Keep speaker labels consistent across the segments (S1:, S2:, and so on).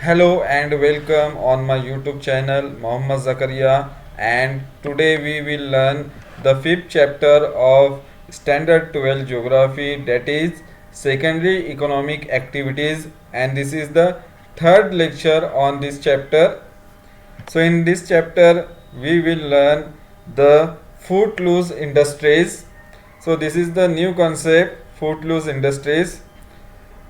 S1: Hello and welcome on my YouTube channel Mohammad Zakaria, and today we will learn the fifth chapter of Standard 12 Geography, that is Secondary Economic Activities, and this is the third lecture on this chapter. So in this chapter we will learn the footloose industries. So this is the new concept, footloose industries.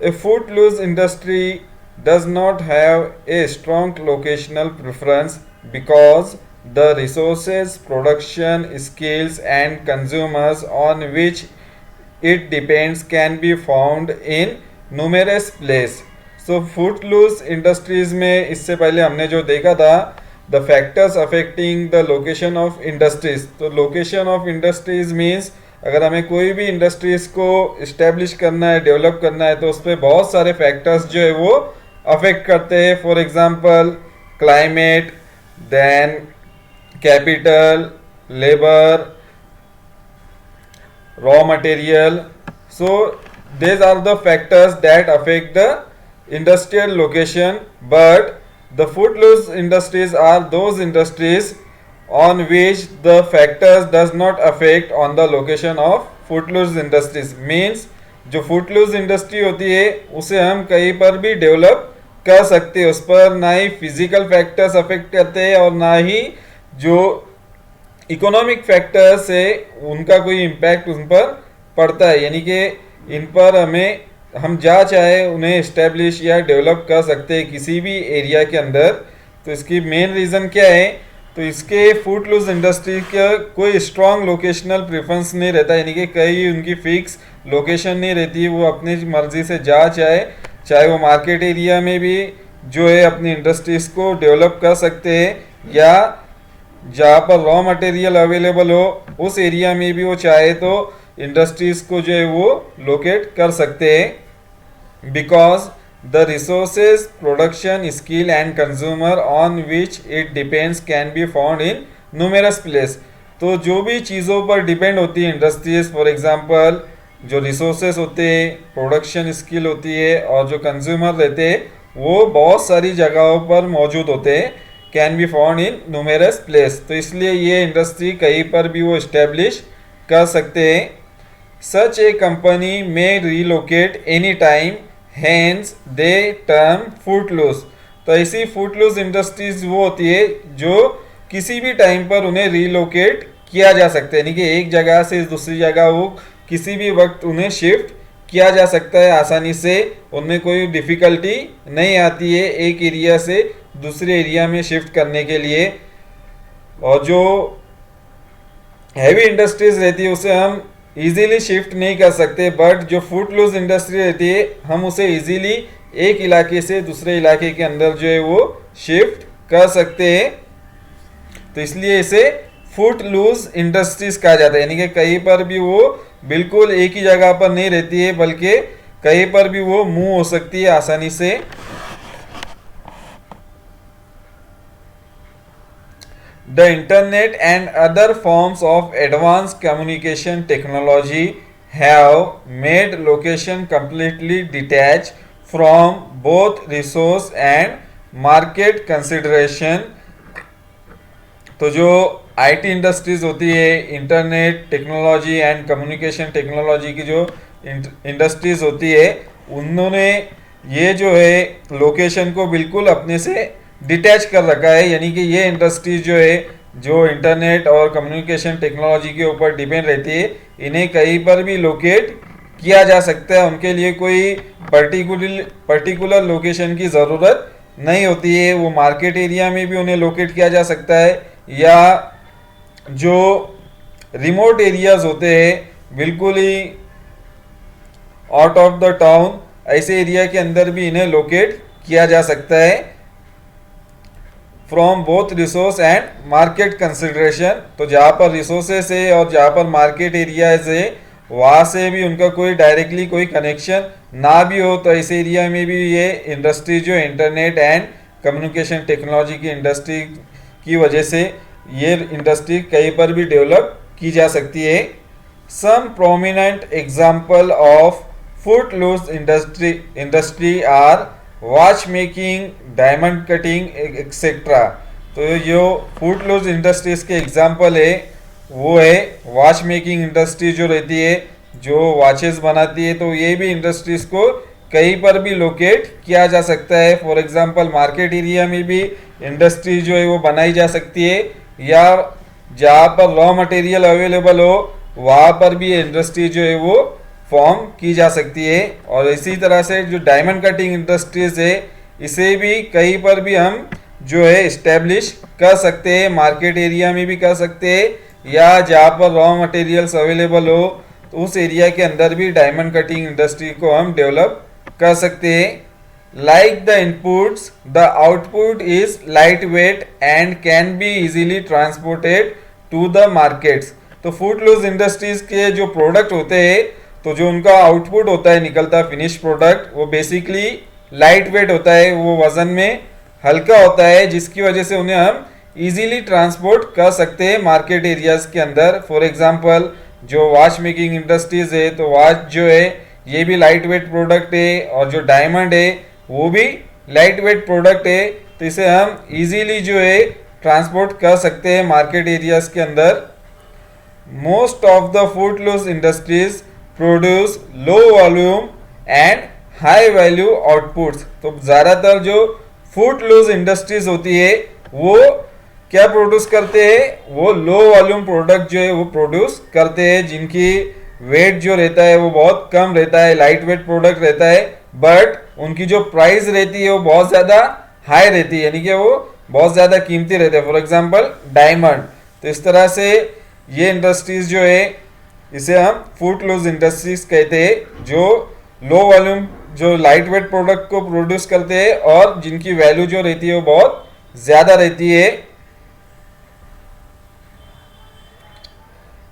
S1: A footloose industry does not have a strong locational preference because the resources, production, skills, and consumers on which it depends can be found in numerous places. So footloose industries में इससे पहले हमने जो देखा था the factors affecting the location of industries. तो location of industries means अगर हमें कोई भी इंडस्ट्रीज को इस्टेब्लिश करना है, डेवलप करना है, तो उस पर बहुत सारे फैक्टर्स जो है वो अफेक्ट करते हैं. For example climate, then capital, labour, raw material. So these are the factors that affect the industrial location, but the footloose industries are those industries on which the factors does not affect on the location of footloose industries. Means जो footloose industry होती है उसे हम कहीं पर भी develop कर सकते हैं, उस पर ना ही फिजिकल फैक्टर्स अफेक्ट करते हैं और ना ही जो इकोनॉमिक फैक्टर से उनका कोई इम्पैक्ट उन पर पड़ता है. यानी कि इन पर हम जहाँ चाहे उन्हें इस्टेब्लिश या डेवलप कर सकते हैं किसी भी एरिया के अंदर. तो इसकी मेन रीज़न क्या है? तो इसके फूटलूज इंडस्ट्री का कोई स्ट्रॉन्ग लोकेशनल प्रेफरेंस नहीं रहता, यानी कि कहीं उनकी फिक्स लोकेशन नहीं रहती है. वो अपनी मर्जी से जहाँ चाहे वो मार्केट एरिया में भी जो है अपनी इंडस्ट्रीज़ को डेवलप कर सकते हैं, या जहाँ पर रॉ मटेरियल अवेलेबल हो उस एरिया में भी वो चाहे तो इंडस्ट्रीज को जो है वो लोकेट कर सकते हैं. Because the resources, production, skill and consumer on which it depends can be found in numerous place. तो जो भी चीज़ों पर डिपेंड होती है इंडस्ट्रीज, फॉर एग्जांपल जो रिसोर्सेज होते हैं, प्रोडक्शन स्किल होती है, और जो कंज्यूमर रहते हैं वो बहुत सारी जगहों पर मौजूद होते हैं, can be found in numerous place. तो इसलिए ये इंडस्ट्री कहीं पर भी वो इस्टेब्लिश कर सकते हैं. सच ए कंपनी में relocate any time, hence they term footloose. तो ऐसी फूटलूज इंडस्ट्रीज वो होती है जो किसी भी टाइम पर उन्हें रीलोकेट किया जा सकता है, यानी कि एक जगह से दूसरी जगह वो किसी भी वक्त उन्हें शिफ्ट किया जा सकता है आसानी से. उनमें कोई डिफ़िकल्टी नहीं आती है एक एरिया से दूसरे एरिया में शिफ्ट करने के लिए. और जो हैवी इंडस्ट्रीज रहती है उसे हम इजीली शिफ्ट नहीं कर सकते, बट जो फूटलूज इंडस्ट्री रहती है हम उसे इजीली एक इलाके से दूसरे इलाके के अंदर जो है वो शिफ्ट कर सकते हैं. तो इसलिए इसे फूटलूज इंडस्ट्रीज कहा जाता है, यानी कि कहीं पर भी वो बिल्कुल एक ही जगह पर नहीं रहती है, बल्कि कहीं पर भी वो मूव हो सकती है आसानी से. The internet and other forms of advanced communication technology have made location completely detached from both resource and market consideration. तो जो आईटी इंडस्ट्रीज होती है, internet technology and communication technology की जो इंडस्ट्रीज होती है, उन्होंने ये जो है लोकेशन को बिल्कुल अपने से डिटैच कर रखा है. यानी कि ये इंडस्ट्रीज जो है जो इंटरनेट और कम्युनिकेशन टेक्नोलॉजी के ऊपर डिपेंड रहती है, इन्हें कहीं पर भी लोकेट किया जा सकता है. उनके लिए कोई पर्टिकुलर लोकेशन की ज़रूरत नहीं होती है. वो मार्केट एरिया में भी उन्हें लोकेट किया जा सकता है, या जो रिमोट एरियाज होते हैं बिल्कुल ही आउट ऑफ द टाउन, ऐसे एरिया के अंदर भी इन्हें लोकेट किया जा सकता है from both resource and market consideration. तो जहाँ पर रिसोर्सेस है और जहाँ पर मार्केट एरियाज है वहाँ से भी उनका कोई डायरेक्टली कोई कनेक्शन ना भी हो, तो ऐसे एरिया में भी ये इंडस्ट्री जो इंटरनेट एंड कम्युनिकेशन टेक्नोलॉजी की इंडस्ट्री की वजह से ये इंडस्ट्री कहीं पर भी डेवलप की जा सकती है. Some prominent example of footloose industry are watch making, diamond cutting etcetera. तो जो फूटलूज इंडस्ट्रीज के एग्जाम्पल है वो है वॉच मेकिंग इंडस्ट्री जो रहती है, जो वॉचेस बनाती है, तो ये भी इंडस्ट्रीज को कहीं पर भी लोकेट किया जा सकता है। फॉर एग्जांपल मार्केट एरिया में भी इंडस्ट्री जो है वो बनाई जा सकती है, या जहाँ पर रॉ मटेरियल अवेलेबल हो वहाँ पर भी इंडस्ट्री जो है वो फॉर्म की जा सकती है। और इसी तरह से जो डायमंड कटिंग इंडस्ट्रीज है, इसे भी कहीं पर भी हम जो है इस्टेब्लिश कर सकते हैं, मार्केट एरिया में भी कर सकते हैं, या जहाँ पर रॉ मटेरियल्स अवेलेबल हो तो उस एरिया के अंदर भी डायमंड कटिंग इंडस्ट्री को हम डेवलप कर सकते हैं। Like the inputs the output is light weight and can be easily transported to the markets. तो फूटलूज इंडस्ट्रीज के जो प्रोडक्ट होते हैं, तो जो उनका आउटपुट होता है निकलता फिनिश प्रोडक्ट, वो बेसिकली लाइट वेट होता है, वो वजन में हल्का होता है, जिसकी वजह से उन्हें हम इजीली ट्रांसपोर्ट कर सकते हैं मार्केट एरियाज के अंदर। फॉर एग्जांपल जो वॉच मेकिंग इंडस्ट्रीज है, तो वॉच जो है ये भी लाइट वेट प्रोडक्ट है, और जो डायमंड है वो भी लाइट वेट प्रोडक्ट है, तो इसे हम इजीली जो है ट्रांसपोर्ट कर सकते हैं मार्केट एरियाज के अंदर। Most of the footloose industries produce low volume and high value outputs. तो ज़्यादातर जो फूटलूज इंडस्ट्रीज होती है वो क्या प्रोड्यूस करते हैं, वो लो वॉल्यूम प्रोडक्ट जो है वो प्रोड्यूस करते हैं, जिनकी वेट जो रहता है वो बहुत कम रहता है, लाइट वेट प्रोडक्ट रहता है, बट उनकी जो प्राइस रहती है वो बहुत ज़्यादा हाई रहती है, यानी कि वो बहुत ज़्यादा कीमती रहते हैं। For example diamond. तो इस तरह से ये इंडस्ट्रीज जो है इसे हम फूटलूज इंडस्ट्रीज कहते हैं, जो लो वॉल्यूम जो लाइट वेट प्रोडक्ट को प्रोड्यूस करते हैं और जिनकी वैल्यू जो रहती है वो बहुत ज़्यादा रहती है।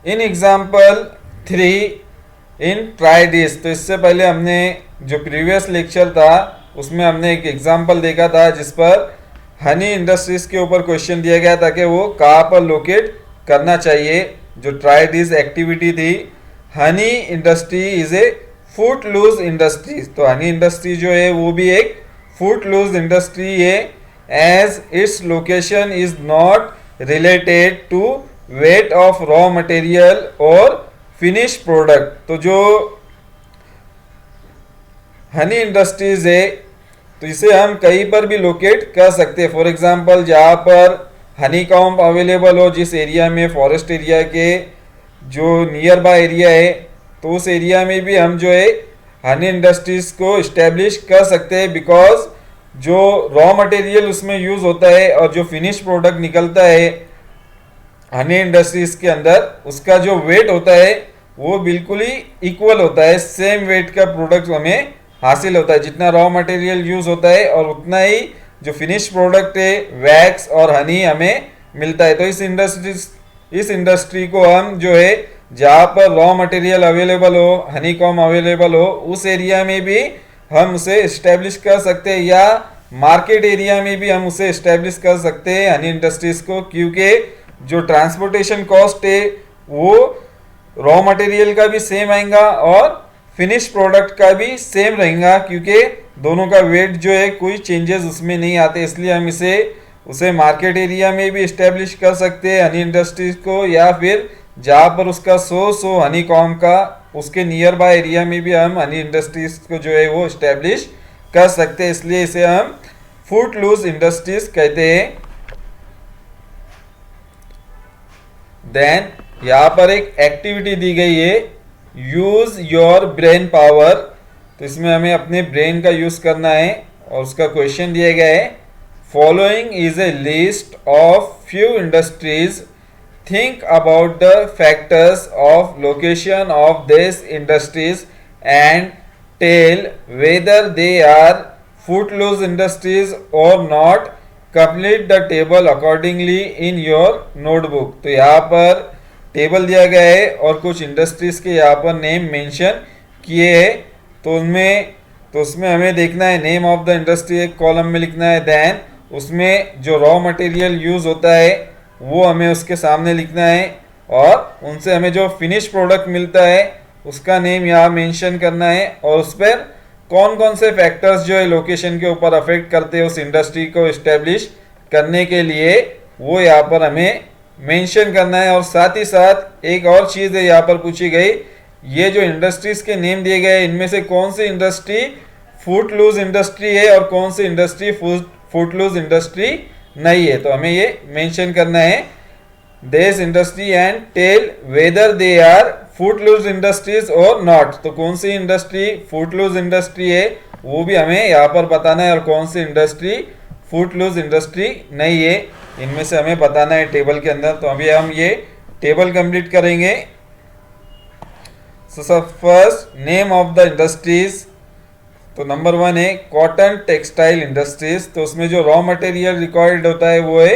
S1: In example 3 in try dish. तो इससे पहले हमने जो प्रीवियस लेक्चर था उसमें हमने एक एग्जाम्पल देखा था जिस पर हनी इंडस्ट्रीज के ऊपर क्वेश्चन दिया गया था कि वो कहाँ पर लोकेट करना चाहिए। जो ट्राई डिश एक्टिविटी थी, honey industry is a footloose industries. तो हनी इंडस्ट्री जो है वो भी एक फूटलूज इंडस्ट्री है, as its location is not related to weight of raw material और फिनिश प्रोडक्ट। तो जो हनी इंडस्ट्रीज है तो इसे हम कहीं पर भी लोकेट कर सकते हैं। फॉर एग्जांपल जहाँ पर हनी कॉम्ब अवेलेबल हो, जिस एरिया में फॉरेस्ट एरिया के जो नियर बाय एरिया है, तो उस एरिया में भी हम जो है हनी इंडस्ट्रीज को इस्टेब्लिश कर सकते हैं, बिकॉज जो रॉ मटेरियल उसमें यूज होता है और जो फिनिश प्रोडक्ट निकलता है हनी इंडस्ट्रीज के अंदर, उसका जो वेट होता है वो बिल्कुल ही इक्वल होता है, सेम वेट का प्रोडक्ट हमें हासिल होता है। जितना रॉ मटेरियल यूज होता है और उतना ही जो फिनिश प्रोडक्ट है वैक्स और हनी हमें मिलता है। तो इस इंडस्ट्री को हम जो है जहाँ पर रॉ मटेरियल अवेलेबल हो, हनी कॉम अवेलेबल हो, उस एरिया में भी हम उसे इस्टेब्लिश कर सकते हैं, या मार्केट एरिया में भी हम उसे इस्टेब्लिश कर सकते हैं हनी इंडस्ट्रीज को, क्योंकि जो ट्रांसपोर्टेशन कॉस्ट है वो रॉ मटेरियल का भी सेम आएगा और फिनिश प्रोडक्ट का भी सेम रहेगा, क्योंकि दोनों का वेट जो है कोई चेंजेस उसमें नहीं आते। इसलिए हम उसे मार्केट एरिया में भी इस्टेब्लिश कर सकते हैं हनी इंडस्ट्रीज को, या फिर जहाँ पर उसका सोर्स हो हनी कॉम का, उसके नियर बाय एरिया में भी हम हनी इंडस्ट्रीज को जो है वो इस्टेब्लिश कर सकते हैं। इसलिए इसे हम फूटलूज इंडस्ट्रीज कहते हैं। देन यहाँ पर एक एक्टिविटी दी गई है, यूज योर ब्रेन पावर। तो इसमें हमें अपने ब्रेन का यूज करना है और उसका क्वेश्चन दिया गया है, following is a list of few industries, think about the factors of location of this industries and tell whether they are footloose industries और not, complete the table accordingly in your notebook. तो यहाँ पर table दिया गया है और कुछ industries के यहाँ पर नेम मेंशन किए हैं, तो उसमें हमें देखना है नेम ऑफ द इंडस्ट्री एक कॉलम में लिखना है, देन उसमें जो रॉ मटेरियल यूज होता है वो हमें उसके सामने लिखना है, और उनसे हमें जो फिनिश प्रोडक्ट मिलता है उसका नेम यहाँ मेंशन करना है, और उस पर कौन कौन से फैक्टर्स जो है लोकेशन के ऊपर अफेक्ट करते हैं उस इंडस्ट्री को इस्टेब्लिश करने के लिए, वो यहाँ पर हमें मेंशन करना है। और साथ ही साथ एक और चीज़ है यहाँ पर पूछी गई, ये जो इंडस्ट्रीज के नेम दिए गए इनमें से कौन सी इंडस्ट्री फूटलूज इंडस्ट्री है और कौन सी इंडस्ट्री फूटलूज इंडस्ट्री नहीं है। तो हमें ये मेंशन करना है this industry and tell whether they are footloose industries और नॉट। तो कौन सी इंडस्ट्री फूटलूज इंडस्ट्री है वो भी हमें यहाँ पर बताना है, और कौन सी इंडस्ट्री फूटलूज इंडस्ट्री नहीं है इनमें से हमें बताना है टेबल के अंदर। तो अभी हम ये टेबल कंप्लीट करेंगे। So first name of the industries, तो नंबर 1 है कॉटन टेक्सटाइल इंडस्ट्रीज। तो उसमें जो रॉ मटेरियल रिक्वायर्ड होता है वो है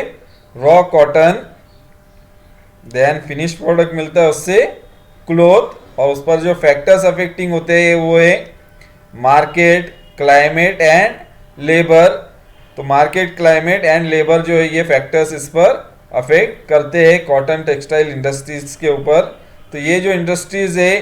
S1: raw cotton, then finish product मिलता है उससे क्लोथ, और उस पर जो फैक्टर्स अफेक्टिंग होते हैं वो है मार्केट, क्लाइमेट एंड लेबर। तो मार्केट, क्लाइमेट एंड लेबर जो है ये फैक्टर्स इस पर अफेक्ट करते हैं कॉटन टेक्सटाइल इंडस्ट्रीज के ऊपर। तो ये जो इंडस्ट्रीज है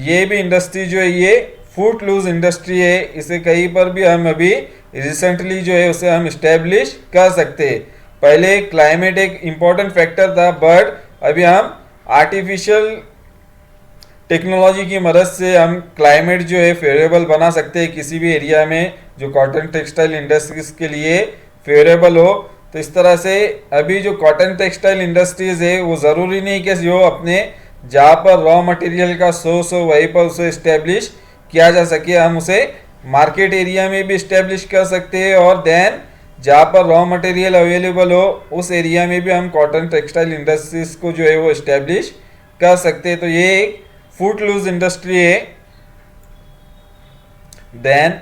S1: ये भी इंडस्ट्री जो है ये फूटलूज इंडस्ट्री है, इसे कहीं पर भी हम अभी रिसेंटली जो है उसे हम इस्टेब्लिश कर सकते हैं। पहले क्लाइमेट एक इम्पॉर्टेंट फैक्टर था, बट अभी हम आर्टिफिशियल टेक्नोलॉजी की मदद से हम क्लाइमेट जो है फेवरेबल बना सकते हैं किसी भी एरिया में जो कॉटन टेक्सटाइल इंडस्ट्रीज के लिए फेवरेबल हो। तो इस तरह से अभी जो कॉटन टेक्सटाइल इंडस्ट्रीज है वो ज़रूरी नहीं कि जो अपने जहाँ पर रॉ मटेरियल का सोर्स हो वहीं पर उसे इस्टेब्लिश किया जा सके, हम उसे मार्केट एरिया में भी इस्टेब्लिश कर सकते हैं, और देन जहाँ पर रॉ मटेरियल अवेलेबल हो उस एरिया में भी हम कॉटन टेक्सटाइल इंडस्ट्रीज को जो है वो इस्टेब्लिश कर सकते हैं। तो ये एक फूटलूज इंडस्ट्री है। देन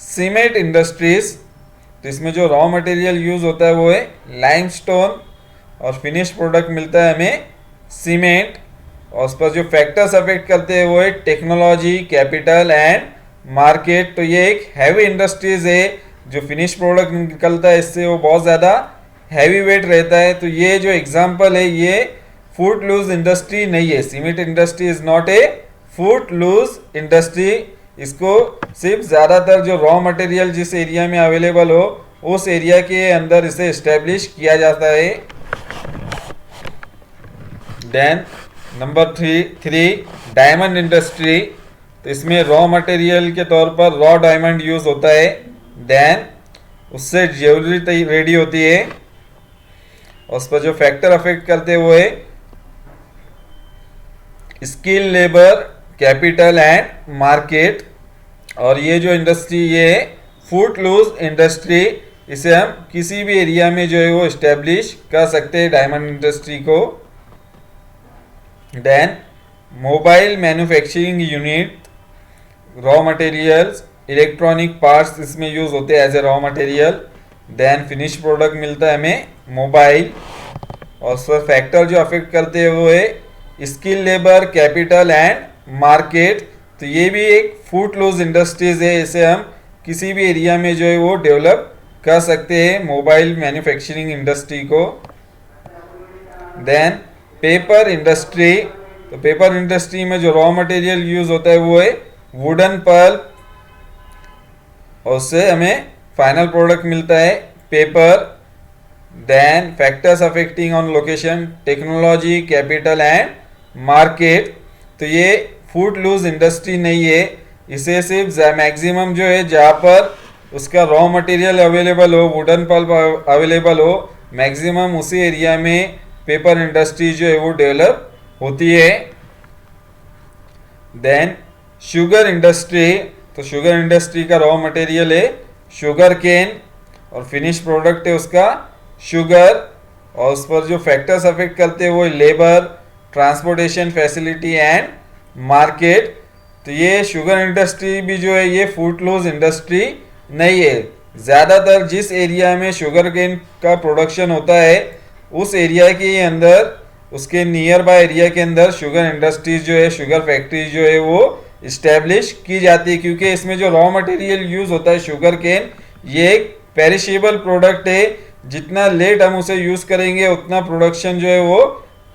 S1: सीमेंट इंडस्ट्रीज, तो इसमें जो रॉ मटेरियल यूज होता है वो है लाइमस्टोन, और फिनिश प्रोडक्ट मिलता है हमें सीमेंट, और उस पर जो फैक्टर्स अफेक्ट करते हैं वो है टेक्नोलॉजी, कैपिटल एंड मार्केट। तो ये एक हैवी इंडस्ट्रीज है, जो फिनिश प्रोडक्ट निकलता है इससे वो बहुत ज़्यादा हैवी वेट रहता है। तो ये जो एग्जांपल है ये फूटलूज इंडस्ट्री नहीं है। Cement industry is not a footloose industry. इसको सिर्फ ज़्यादातर जो रॉ मटेरियल जिस एरिया में अवेलेबल हो उस एरिया के अंदर इसे इस्टेब्लिश किया जाता है। देन नंबर 3 डायमंड इंडस्ट्री, तो इसमें रॉ मटेरियल के तौर पर रॉ डायमंड यूज होता है, देन उससे ज्वेलरी रेडी होती है, और उस पर जो फैक्टर अफेक्ट करते हैं वो है skill, labour, capital and market. और ये जो इंडस्ट्री ये है फूटलूज इंडस्ट्री, इसे हम किसी भी एरिया में जो है वो इस्टेब्लिश कर सकते हैं डायमंड इंडस्ट्री को। Then mobile manufacturing unit, raw materials, electronic parts इसमें यूज होते हैं as a raw material. Then finish product मिलता है हमें मोबाइल, और उस पर फैक्टर जो अफेक्ट करते हैं वो है skill, labour, capital and market. तो ये भी एक फूटलूज इंडस्ट्रीज है, इसे हम किसी भी एरिया में जो है वो डेवलप कर सकते हैं मोबाइल मैन्युफैक्चरिंग इंडस्ट्री को। देन पेपर इंडस्ट्री, तो पेपर इंडस्ट्री में जो रॉ मटेरियल यूज होता है वो है वुडन पल्प, और उससे हमें फाइनल प्रोडक्ट मिलता है paper. Then factors affecting on location, technology, capital and market. तो ये फूटलूज इंडस्ट्री नहीं है, इसे सिर्फ मैक्सिमम जो है जहाँ पर उसका रॉ मटेरियल अवेलेबल हो, वुडन पल्प अवेलेबल हो, मैक्सिमम उसी एरिया में पेपर इंडस्ट्री जो है वो डेवलप होती है। देन शुगर इंडस्ट्री, तो शुगर इंडस्ट्री का रॉ मटेरियल है शुगर केन, और फिनिश प्रोडक्ट है उसका शुगर, और उस पर जो फैक्टर्स अफेक्ट करते हैं वो labour, transportation facility and market. तो ये शुगर इंडस्ट्री भी जो है ये फूटलूज इंडस्ट्री नहीं है। ज़्यादातर जिस एरिया में शुगर केन का प्रोडक्शन होता है उस एरिया के अंदर, उसके नियर बाय एरिया के अंदर शुगर इंडस्ट्रीज जो है, शुगर फैक्ट्री जो है वो इस्टेब्लिश की जाती है, क्योंकि इसमें जो रॉ मटेरियल यूज होता है शुगर केन ये एक पेरिशेबल प्रोडक्ट है। जितना लेट हम उसे यूज करेंगे उतना प्रोडक्शन जो है वो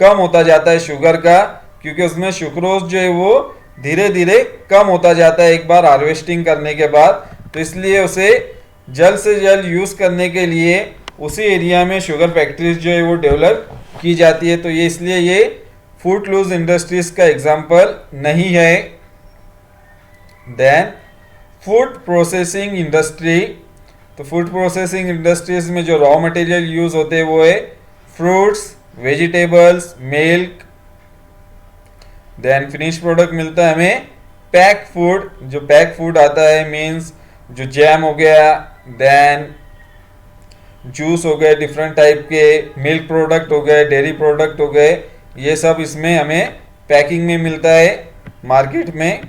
S1: कम होता जाता है शुगर का, क्योंकि उसमें सुक्रोज जो है वो धीरे धीरे कम होता जाता है एक बार हार्वेस्टिंग करने के बाद। तो इसलिए उसे जल्द से जल्द यूज़ करने के लिए उसी एरिया में शुगर फैक्ट्रीज जो है वो डेवलप की जाती है। तो ये इसलिए ये फूड लूज इंडस्ट्रीज का एग्जाम्पल नहीं है। देन फूड प्रोसेसिंग इंडस्ट्री, तो फूड प्रोसेसिंग इंडस्ट्रीज में जो रॉ मटेरियल यूज होते हैं वो है fruits, vegetables, milk. Then finish product मिलता है हमें पैक फूड, जो पैक फूड आता है मीन्स जो जैम हो गया, देन जूस हो गए डिफरेंट टाइप के, मिल्क प्रोडक्ट हो गए, डेयरी प्रोडक्ट हो गए, ये सब इसमें हमें पैकिंग में मिलता है मार्केट में।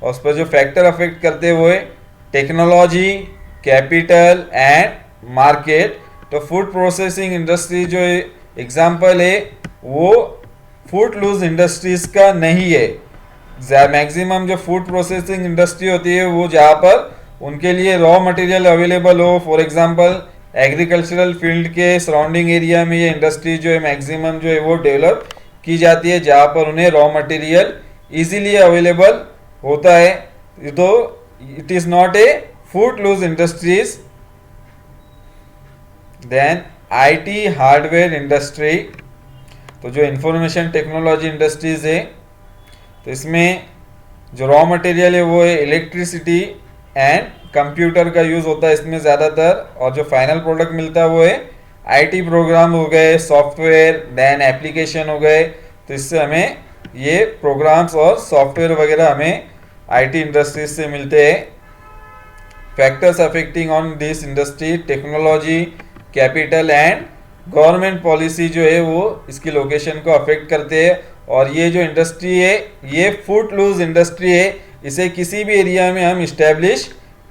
S1: और उस पर जो फैक्टर अफेक्ट करते हैं वो है टेक्नोलॉजी, कैपिटल एंड मार्केट। तो फूड प्रोसेसिंग इंडस्ट्री जो एग्जाम्पल है वो फूड लूज इंडस्ट्रीज का नहीं है। मैक्सिमम जो फूड प्रोसेसिंग इंडस्ट्री होती है वो जहाँ पर उनके लिए रॉ मटेरियल अवेलेबल हो, फॉर एग्जांपल एग्रीकल्चरल फील्ड के सराउंडिंग एरिया में ये इंडस्ट्री जो है मैक्सिमम जो है वो डेवलप की जाती है, जहाँ पर उन्हें रॉ मटेरियल इजीली अवेलेबल होता है। तो it is not a footloose industries. Then IT hardware industry, तो जो इंफॉर्मेशन टेक्नोलॉजी इंडस्ट्रीज है तो इसमें जो रॉ मटेरियल है वो है इलेक्ट्रिसिटी एंड कंप्यूटर का यूज़ होता है इसमें ज़्यादातर। और जो फाइनल प्रोडक्ट मिलता है वो है आईटी प्रोग्राम हो गए, सॉफ्टवेयर, देन एप्लीकेशन हो गए। तो इससे हमें ये प्रोग्राम्स और सॉफ्टवेयर वगैरह हमें आईटी इंडस्ट्रीज से मिलते हैं। Factors affecting on this industry, technology, capital and government policy जो है वो इसकी लोकेशन को अफेक्ट करते हैं। और ये जो इंडस्ट्री है ये फूड लूज इंडस्ट्री है, इसे किसी भी एरिया में हम इस्टेब्लिश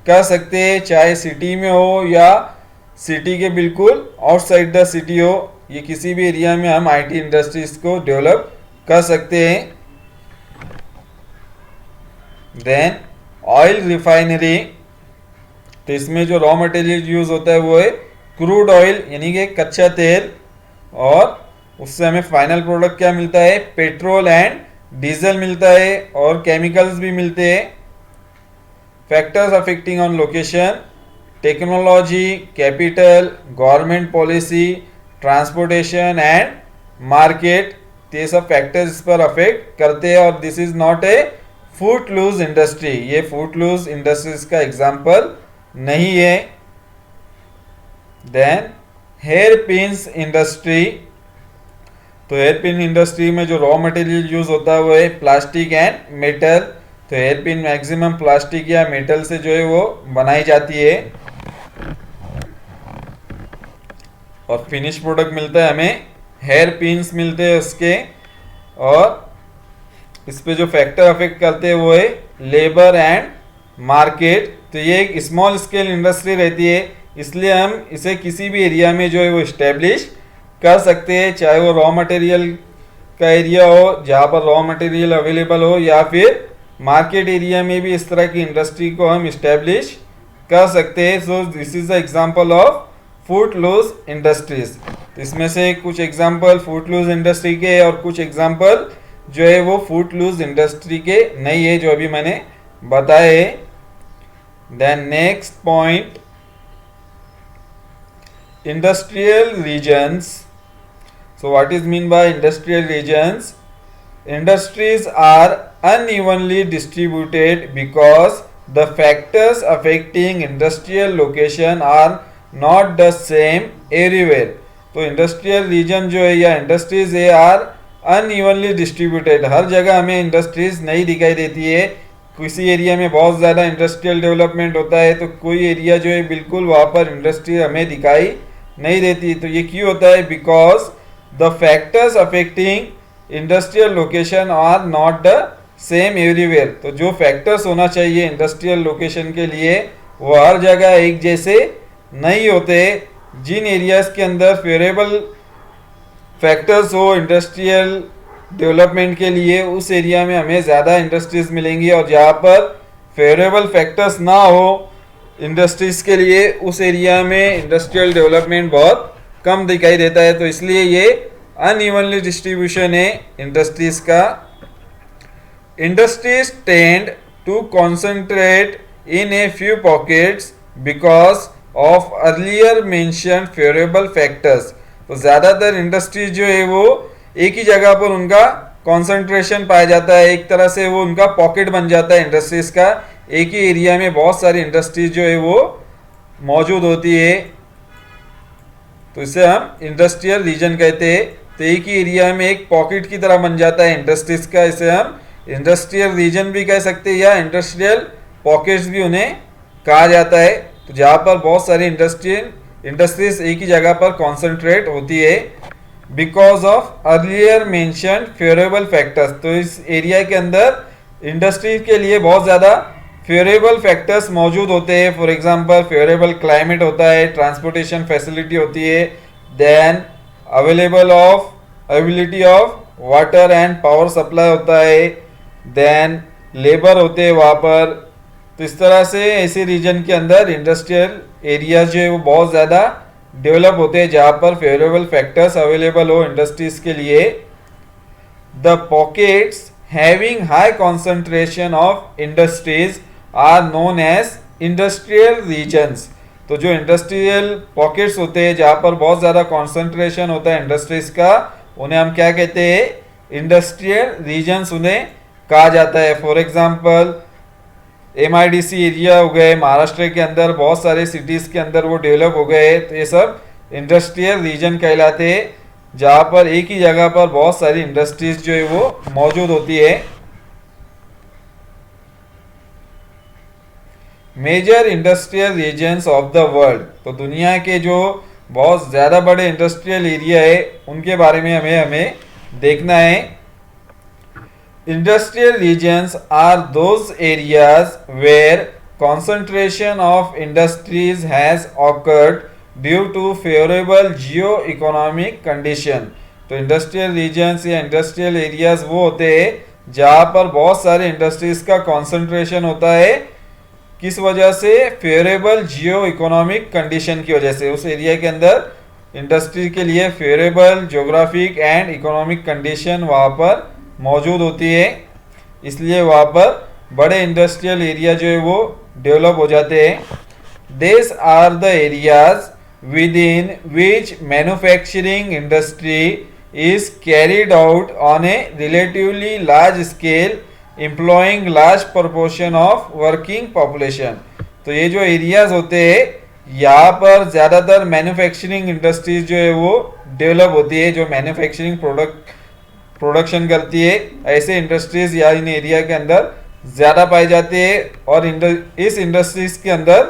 S1: कर सकते हैं, चाहे सिटी में हो या सिटी के बिल्कुल आउटसाइड द सिटी हो, ये किसी भी एरिया में हम आईटी इंडस्ट्रीज को डेवलप कर सकते हैं। देन ऑयल रिफाइनरी, तो इसमें जो रॉ मटेरियल यूज होता है वो है क्रूड ऑयल यानी कि कच्चा तेल, और उससे हमें फाइनल प्रोडक्ट क्या मिलता है, पेट्रोल एंड डीजल मिलता है और केमिकल्स भी मिलते हैं। Factors affecting on location, technology, capital, government policy, transportation and market, ये सब फैक्टर्स इस पर अफेक्ट करते हैं। और this is not a footloose industry, ये फूड लूज इंडस्ट्रीज का एग्जाम्पल नहीं है। देन हेयर पिन्स इंडस्ट्री, तो हेयर पिन इंडस्ट्री में जो रॉ मटेरियल यूज होता है वो है प्लास्टिक एंड मेटल। तो हेयर पिन मैक्सिमम प्लास्टिक या मेटल से जो है वो बनाई जाती है। और फिनिश प्रोडक्ट मिलता है हमें हेयर पिन्स मिलते हैं उसके। और इस पे जो फैक्टर अफेक्ट करते हैं वो है लेबर एंड मार्केट। तो ये एक स्मॉल स्केल इंडस्ट्री रहती है, इसलिए हम इसे किसी भी एरिया में जो है वो इस्टेब्लिश कर सकते हैं, चाहे वो रॉ मटेरियल का एरिया हो जहाँ पर रॉ मटेरियल अवेलेबल हो, या फिर मार्केट एरिया में भी इस तरह की इंडस्ट्री को हम इस्टेब्लिश कर सकते हैं। So this is the example of footloose industries. तो इसमें से कुछ एग्जांपल फूड लूज इंडस्ट्री के और कुछ एग्जांपल जो है वो फूड लूज इंडस्ट्री के नहीं है जो अभी मैंने बताए। Then next point, industrial regions. So what is mean by industrial regions? Industries are unevenly distributed because the factors affecting industrial location are not the same everywhere. तो इंडस्ट्रियल रीजन जो है या इंडस्ट्रीज है आर अनइवनली डिस्ट्रीब्यूटेड, हर जगह हमें industries नहीं दिखाई देती है। किसी एरिया में बहुत ज़्यादा इंडस्ट्रियल डेवलपमेंट होता है तो कोई एरिया जो है बिल्कुल वहाँ पर इंडस्ट्री हमें दिखाई नहीं देती। तो ये क्यों होता है, because the factors affecting industrial location are not the same everywhere. तो जो फैक्टर्स होना चाहिए इंडस्ट्रियल लोकेशन के लिए वो हर जगह एक जैसे नहीं होते। जिन एरियाज के अंदर फेवरेबल फैक्टर्स हो इंडस्ट्रियल डेवलपमेंट के लिए उस एरिया में हमें ज़्यादा इंडस्ट्रीज मिलेंगी, और जहाँ पर फेवरेबल फैक्टर्स ना हो इंडस्ट्रीज के लिए उस एरिया में इंडस्ट्रियल डेवलपमेंट बहुत कम दिखाई देता है। तो इसलिए ये अनइवनली डिस्ट्रीब्यूशन है इंडस्ट्रीज का। Industries tend to concentrate in a few pockets because of earlier mentioned favorable factors. तो ज़्यादातर इंडस्ट्रीज जो है वो एक ही जगह पर उनका कॉन्सेंट्रेशन पाया जाता है, एक तरह से वो उनका पॉकेट बन जाता है इंडस्ट्रीज का, एक ही एरिया में बहुत सारी इंडस्ट्रीज जो है वो मौजूद होती है, तो इसे हम इंडस्ट्रियल रीजन कहते हैं। तो एक ही एरिया में एक पॉकेट की तरह बन जाता है इंडस्ट्रीज का, इसे हम इंडस्ट्रियल रीजन भी कह सकते हैं या इंडस्ट्रियल पॉकेट्स भी उन्हें कहा जाता है। तो जहाँ पर बहुत सारी इंडस्ट्रीज एक ही जगह पर कॉन्सेंट्रेट होती है because of earlier mention favourable factors. तो इस एरिया के अंदर इंडस्ट्री के लिए बहुत ज़्यादा फेवरेबल फैक्टर्स मौजूद होते हैं। फॉर एग्जांपल फेवरेबल क्लाइमेट होता है, ट्रांसपोर्टेशन फैसिलिटी होती है, then availability of water and power supply होता है, देन लेबर होते हैं वहाँ पर। तो इस तरह से ऐसे रीजन के अंदर इंडस्ट्रियल एरिया जो है वो बहुत ज़्यादा डेवलप होते हैं जहाँ पर फेवरेबल फैक्टर्स अवेलेबल हो इंडस्ट्रीज के लिए। The pockets having high concentration of industries are known as industrial regions. तो जो इंडस्ट्रियल पॉकेट्स होते हैं जहाँ पर बहुत ज़्यादा कॉन्सेंट्रेशन होता है इंडस्ट्रीज का, उन्हें हम क्या कहते हैं? इंडस्ट्रियल रीजन्स उन्हें कहा जाता है। फॉर एग्जांपल MIDC एरिया हो गए, महाराष्ट्र के अंदर बहुत सारे सिटीज़ के अंदर वो डेवलप हो गए, तो ये सब इंडस्ट्रियल रीजन कहलाते हैं जहाँ पर एक ही जगह पर बहुत सारी इंडस्ट्रीज जो है वो मौजूद होती है। Major industrial regions of the world, तो दुनिया के जो बहुत ज़्यादा बड़े इंडस्ट्रियल एरिया है उनके बारे में हमें देखना है। Industrial regions are those areas where concentration of industries has occurred due to favorable geo-economic condition। तो इंडस्ट्रियल रीजन्स या इंडस्ट्रियल एरियाज वो होते हैं जहाँ पर बहुत सारे इंडस्ट्रीज का कॉन्सेंट्रेशन होता है, किस वजह से? फेवरेबल जियो इकोनॉमिक कंडीशन की वजह से। उस एरिया के अंदर इंडस्ट्री के लिए favourable geographic and economic condition वहाँ पर मौजूद होती है, इसलिए वहाँ पर बड़े इंडस्ट्रियल एरिया जो है वो डेवलप हो जाते हैं। This are the areas within which manufacturing industry is carried out on a relatively large scale employing large proportion of working population. तो ये जो एरियाज होते हैं यहाँ पर ज़्यादातर मैन्युफैक्चरिंग इंडस्ट्रीज जो है वो डेवलप होती है, जो मैन्युफैक्चरिंग प्रोडक्शन करती है, ऐसे इंडस्ट्रीज या इन एरिया के अंदर ज़्यादा पाई जाती है। और इस इंडस्ट्रीज के अंदर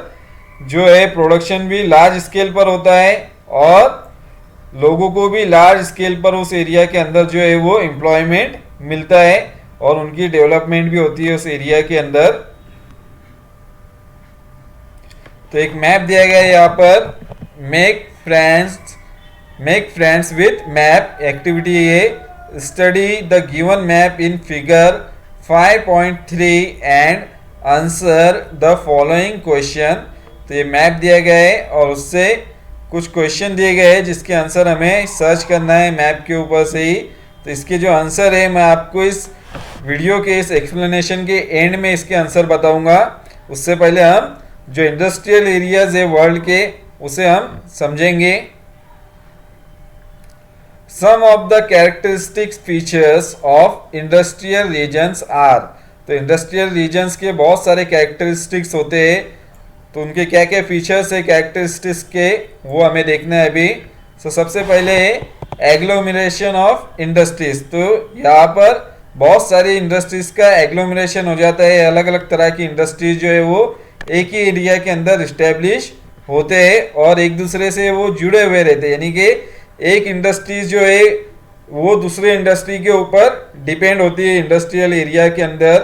S1: जो है प्रोडक्शन भी लार्ज स्केल पर होता है और लोगों को भी लार्ज स्केल पर उस एरिया के अंदर जो है वो एम्प्लॉयमेंट मिलता है और उनकी डेवलपमेंट भी होती है उस एरिया के अंदर। तो एक मैप दिया गया है यहाँ पर, make friends with map activity है। Study the given map in figure 5.3 and answer the following question. तो ये मैप दिया गया है और उससे कुछ क्वेश्चन दिए गए हैं जिसके आंसर हमें सर्च करना है मैप के ऊपर से ही। तो इसके जो आंसर है मैं आपको इस वीडियो के इस एक्सप्लेनेशन के एंड में इसके आंसर बताऊंगा। उससे पहले हम जो इंडस्ट्रियल एरियाज है वर्ल्ड के उसे हम समझेंगे। Some of the characteristic features of industrial regions are, तो इंडस्ट्रियल रीजन्स के बहुत सारे कैरेक्टरिस्टिक्स होते हैं, तो उनके क्या क्या फीचर्स है कैरेक्टरिस्टिक्स के वो हमें देखना है अभी। तो सबसे पहले है एग्लोमरेशन ऑफ इंडस्ट्रीज। तो यहाँ पर बहुत सारी इंडस्ट्रीज का एग्लोमरेशन हो जाता है, अलग अलग तरह की इंडस्ट्रीज जो है वो एक ही एरिया के अंदर इस्टेब्लिश होते हैं और एक दूसरे से वो जुड़े हुए रहते हैं, यानी कि एक इंडस्ट्रीज जो है वो दूसरे इंडस्ट्री के ऊपर डिपेंड होती है इंडस्ट्रियल एरिया के अंदर।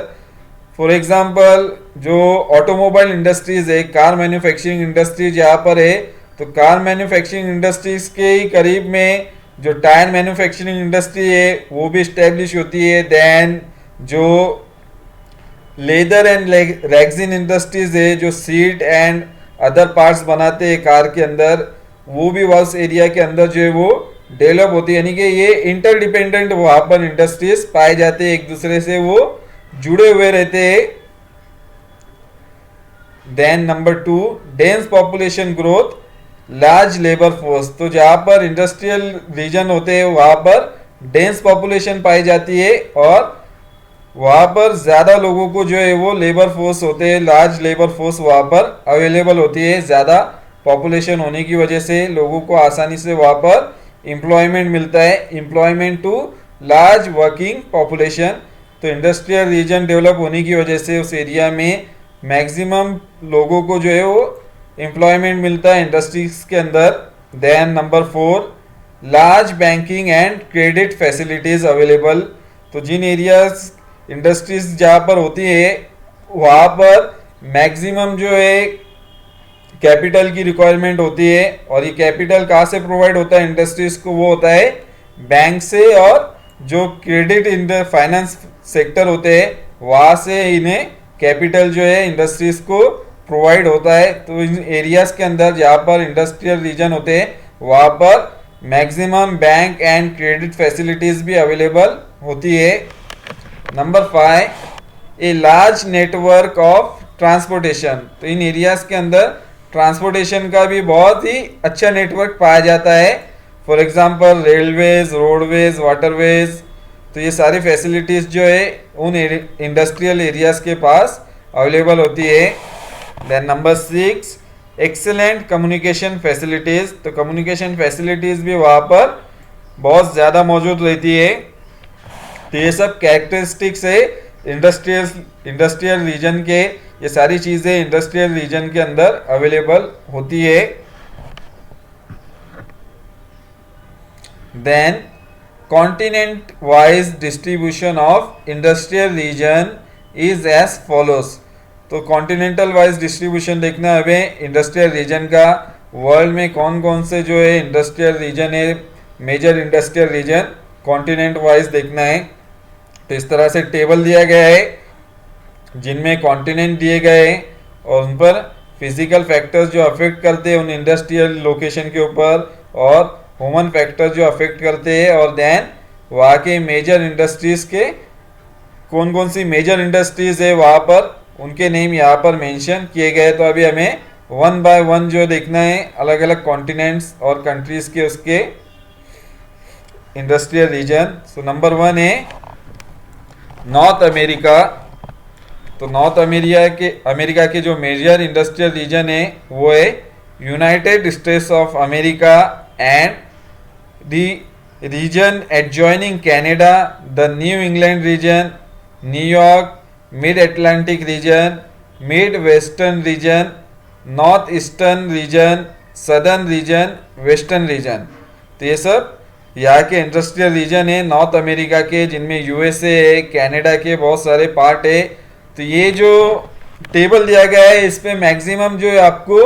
S1: फॉर एग्जांपल जो ऑटोमोबाइल इंडस्ट्रीज है, कार मैन्युफैक्चरिंग इंडस्ट्रीज यहाँ पर है, तो कार मैन्युफैक्चरिंग इंडस्ट्रीज के ही करीब में जो टायर मैन्युफैक्चरिंग इंडस्ट्री है वो भी इस्टेब्लिश होती है। देन जो लेदर एंड रेक्सिन इंडस्ट्रीज है, जो सीट एंड अदर पार्ट्स बनाते हैं कार के अंदर, वो भी उस एरिया के अंदर जो है वो डेवलप होती है, यानी कि ये इंटरडिपेंडेंट वहाँ पर इंडस्ट्रीज पाए जाते हैं, एक दूसरे से वो जुड़े हुए रहते हैं। Then number 2, dense population growth, large labour force. तो जहां पर इंडस्ट्रियल रीजन होते हैं वहां पर डेंस पॉपुलेशन पाई जाती है और वहां पर ज्यादा लोगों को जो है वो लेबर फोर्स होते हैं, लार्ज लेबर फोर्स वहां पर अवेलेबल होती है। ज्यादा पॉपुलेशन होने की वजह से लोगों को आसानी से वहां पर एम्प्लॉयमेंट मिलता है, employment to large working population. तो इंडस्ट्रियल रीजन डेवलप होने की वजह से उस एरिया में मैक्सिमम लोगों को जो है वो एम्प्लॉयमेंट मिलता है इंडस्ट्रीज के अंदर। Then number 4, large banking and credit facilities available. तो जिन एरियाज इंडस्ट्रीज जहाँ पर होती है वहाँ पर मैक्सिमम जो है कैपिटल की रिक्वायरमेंट होती है और ये कैपिटल कहाँ से प्रोवाइड होता है इंडस्ट्रीज को, वो होता है बैंक से, और जो क्रेडिट इन फाइनेंस सेक्टर होते हैं वहाँ से इन्हें कैपिटल जो है इंडस्ट्रीज को प्रोवाइड होता है। तो इन एरियाज के अंदर जहाँ पर इंडस्ट्रियल रीजन होते हैं वहाँ पर maximum bank and credit facilities भी अवेलेबल होती है। Number 5, a large network of transportation. तो इन एरियाज के अंदर ट्रांसपोर्टेशन का भी बहुत ही अच्छा नेटवर्क पाया जाता है। For example railways, roadways, waterways. तो ये सारी फैसिलिटीज जो है उन इंडस्ट्रियल एरियाज के पास अवेलेबल होती है। Then number 6, excellent communication facilities. तो कम्युनिकेशन फैसिलिटीज भी वहाँ पर बहुत ज़्यादा मौजूद रहती है। तो ये सब कैरेक्टरिस्टिक्स है इंडस्ट्रियल रीजन के। ये सारी चीज़ें इंडस्ट्रियल रीजन के अंदर अवेलेबल होती है। Then continent wise distribution of industrial region is as follows. तो कॉन्टिनेंटल वाइज डिस्ट्रीब्यूशन देखना है हमें इंडस्ट्रियल रीजन का। वर्ल्ड में कौन कौन से जो है इंडस्ट्रियल रीजन है, major industrial region continent wise देखना है। तो इस तरह से टेबल दिया गया है जिनमें कॉन्टिनेंट दिए गए हैं और उन पर फिजिकल फैक्टर्स जो अफेक्ट करते हैं उन इंडस्ट्रियल लोकेशन के ऊपर, और ह्यूमन फैक्टर्स जो अफेक्ट करते हैं, और देन वहाँ के मेजर इंडस्ट्रीज के कौन कौन सी मेजर इंडस्ट्रीज है वहाँ पर उनके नेम यहाँ पर मेंशन किए गए। तो अभी हमें 1 बाय 1 जो देखना है अलग अलग कॉन्टिनेंट्स और कंट्रीज के उसके इंडस्ट्रियल रीजन। सो नंबर 1 है नॉर्थ अमेरिका। तो नॉर्थ अमेरिका के जो मेजर इंडस्ट्रियल रीजन है वो है United states of America and the reason adjoining Canada, the new England reason, New York, mid Atlantic reason, mid western region, north eastern region, southern reason, western region. तो ये सब यहाँ के इंडस्ट्रियल रीजन है North America के, जिनमें USA है, Canada के बहुत सारे पार्ट है। तो ये जो टेबल दिया गया है इस पे मैक्सिमम जो है आपको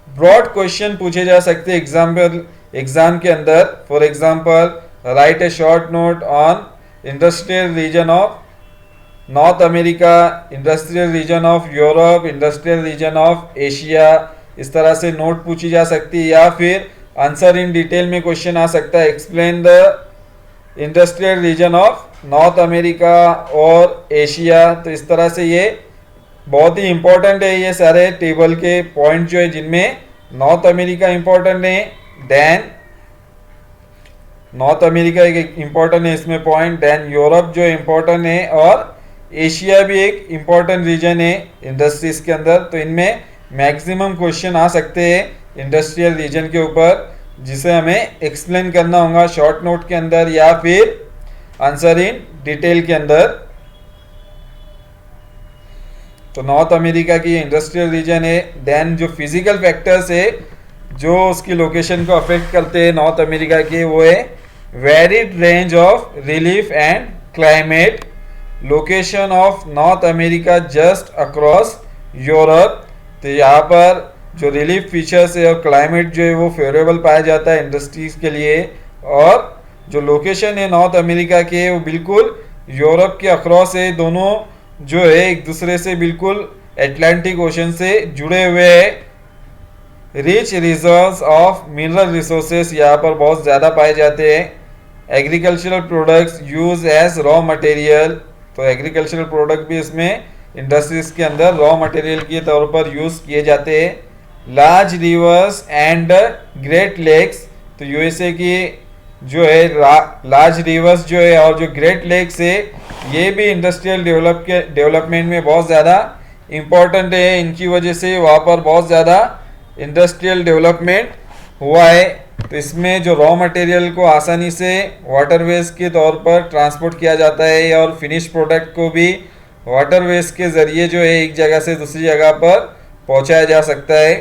S1: ब्रॉड क्वेश्चन पूछे जा सकते हैं एग्जाम के अंदर। For example, right A short note on industrial region of north America, industrial region of Europe, industrial region of Asia. इस तरह से नोट पूछी जा सकती है, या फिर आंसर इन डिटेल में क्वेश्चन आ सकता है, explain the industrial region of north America और एशिया। तो इस तरह से ये बहुत ही इंपॉर्टेंट है ये सारे टेबल के पॉइंट जो है, जिनमें नॉर्थ अमेरिका इंपॉर्टेंट है, देन नॉर्थ अमेरिका एक इंपॉर्टेंट है इसमें पॉइंट, देन यूरोप जो इंपॉर्टेंट है, और एशिया भी एक इंपॉर्टेंट रीजन है इंडस्ट्रीज के अंदर। तो इनमें मैक्सिमम क्वेश्चन आ सकते हैं इंडस्ट्रियल रीजन के ऊपर, जिसे हमें एक्सप्लेन करना होगा शॉर्ट नोट के अंदर या फिर आंसर इन डिटेल के अंदर। तो नॉर्थ अमेरिका की इंडस्ट्रियल रीजन है। देन जो फिजिकल फैक्टर्स है जो उसकी लोकेशन को अफेक्ट करते हैं नॉर्थ अमेरिका के, वो है varied range of relief and climate, location of north America just across Europe. तो यहाँ पर जो रिलीफ फीचर्स है और क्लाइमेट जो है वो फेवरेबल पाया जाता है इंडस्ट्रीज के लिए, और जो लोकेशन है नॉर्थ अमेरिका के वो बिल्कुल यूरोप के अक्रॉस है। दोनों जो है एक दूसरे से बिल्कुल अटलांटिक ओशन से जुड़े हुए हैं। Rich reserves of mineral resources यहाँ पर बहुत ज़्यादा पाए जाते हैं। Agricultural products use as raw material, तो एग्रीकल्चरल प्रोडक्ट भी इसमें इंडस्ट्रीज के अंदर रॉ मटेरियल के तौर पर यूज़ किए जाते हैं। Large rivers and Great Lakes, तो यूएसए की जो है लार्ज रिवर्स जो है और जो ग्रेट लेक्स है ये भी इंडस्ट्रियल डेवलपमेंट में बहुत ज़्यादा इम्पोर्टेंट है। इनकी वजह से वहाँ पर बहुत ज़्यादा इंडस्ट्रियल डेवलपमेंट हुआ है। तो इसमें जो रॉ मटेरियल को आसानी से वाटरवेज के तौर पर ट्रांसपोर्ट किया जाता है और फिनिश प्रोडक्ट को भी वाटरवेज के ज़रिए जो है एक जगह से दूसरी जगह पर पहुंचाया जा सकता है।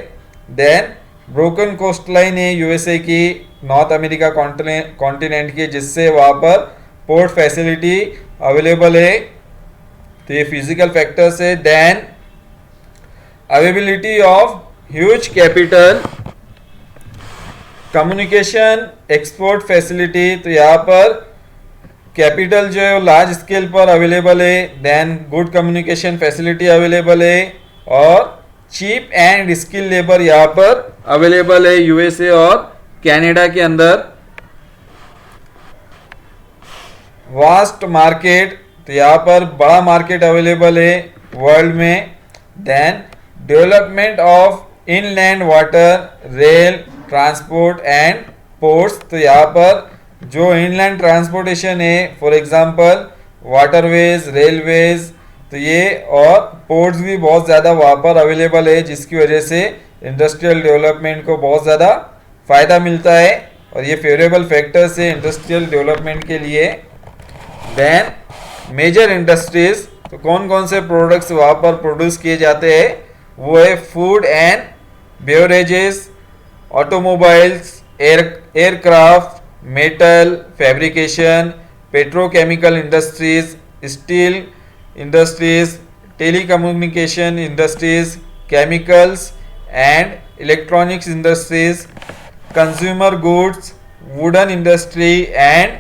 S1: देन ब्रोकन कोस्ट लाइन है यूएसए की नॉर्थ अमेरिका कॉन्टिनेंट की, जिससे वहाँ पर पोर्ट फैसिलिटी अवेलेबल है। तो ये फिजिकल फैक्टर्स है। Then availability of huge capital, communication, export facility, तो यहाँ पर कैपिटल जो है लार्ज स्केल पर अवेलेबल है। Then good communication facility available है और चीप एंड स्किल लेबर यहाँ पर अवेलेबल है यूएसए और कनाडा के अंदर। वास्ट मार्केट, तो यहाँ पर बड़ा मार्केट अवेलेबल है वर्ल्ड में। Then development of inland water, rail transport and ports, तो यहाँ पर जो इनलैंड ट्रांसपोर्टेशन है फॉर एग्जांपल वाटरवेज, रेलवेज, तो ये और पोर्ट्स भी बहुत ज़्यादा वहाँ पर अवेलेबल है, जिसकी वजह से इंडस्ट्रियल डेवलपमेंट को बहुत ज़्यादा फ़ायदा मिलता है और ये फेवरेबल फैक्टर्स है इंडस्ट्रियल डेवलपमेंट के लिए। देन मेजर इंडस्ट्रीज, तो कौन कौन से प्रोडक्ट्स वहाँ पर प्रोड्यूस किए जाते हैं वो है food and beverages, automobiles, aircraft, metal fabrication, petrochemical industries, steel industries, telecommunication industries, chemicals and electronics industries, consumer goods, wooden industry and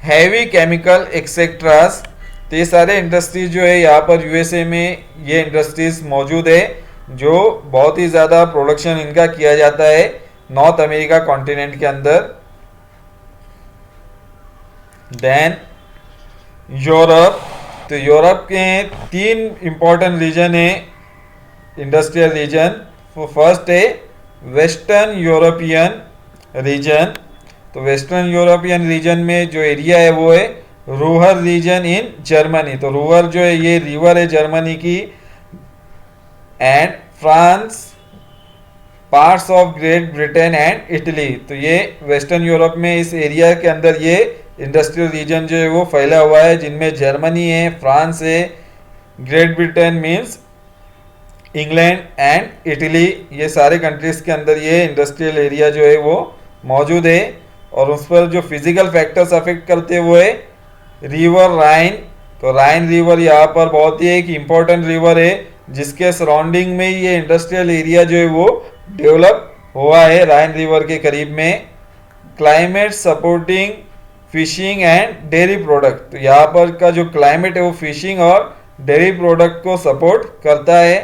S1: heavy chemical etceteras. तो ये सारे इंडस्ट्रीज जो है यहाँ पर यूएसए में ये इंडस्ट्रीज मौजूद है जो बहुत ही ज़्यादा प्रोडक्शन इनका किया जाता है नॉर्थ अमेरिका कॉन्टिनेंट के अंदर। देन यूरोप, तो यूरोप के 3 इंपॉर्टेंट रीजन है इंडस्ट्रियल रीजन। फर्स्ट है वेस्टर्न यूरोपियन रीजन, तो वेस्टर्न यूरोपियन रीजन में जो एरिया है वो है रूहर रीजन इन जर्मनी, तो रूहर जो है ये रिवर है जर्मनी की, and France, parts of great Britain and Italy. तो ये वेस्टर्न यूरोप में इस एरिया के अंदर ये इंडस्ट्रियल रीजन जो है वो फैला हुआ है, जिनमें जर्मनी है, फ्रांस है, great Britain means England and Italy, ये सारे कंट्रीज के अंदर ये इंडस्ट्रियल एरिया जो है वो मौजूद है। और उस पर जो फिजिकल फैक्टर्स अफेक्ट करते हैं वो है रिवर राइन, तो राइन रिवर यहाँ पर बहुत ही एक इम्पोर्टेंट रिवर है जिसके सराउंडिंग में ये इंडस्ट्रियल एरिया जो है वो डेवलप हुआ है राइन रिवर के करीब में। Climate supporting fishing and dairy product, तो यहाँ पर का जो क्लाइमेट है वो फिशिंग और डेयरी प्रोडक्ट को सपोर्ट करता है।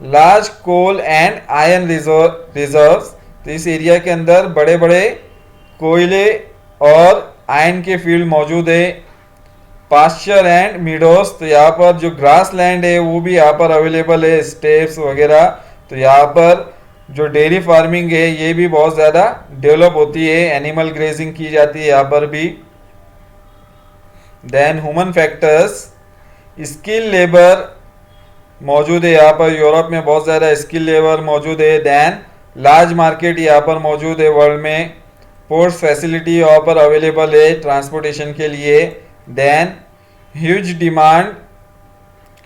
S1: Large coal and iron reserves, तो इस एरिया के अंदर बड़े बड़े कोयले और आयरन के फील्ड मौजूद है। पास्चर एंड मीडोस, तो यहाँ पर जो ग्रास लैंड है वो भी यहाँ पर अवेलेबल है, स्टेप्स वगैरह। तो यहाँ पर जो डेयरी फार्मिंग है ये भी बहुत ज़्यादा डेवलप होती है, एनिमल ग्रेजिंग की जाती है यहाँ पर भी। Then human factors, skill labour मौजूद है यहाँ पर, यूरोप में बहुत ज़्यादा स्किल लेबर मौजूद है। देन लार्ज मार्केट यहाँ पर मौजूद है वर्ल्ड में, पोर्ट्स फैसिलिटी यहाँ पर अवेलेबल है ट्रांसपोर्टेशन के लिए। देन ह्यूज डिमांड,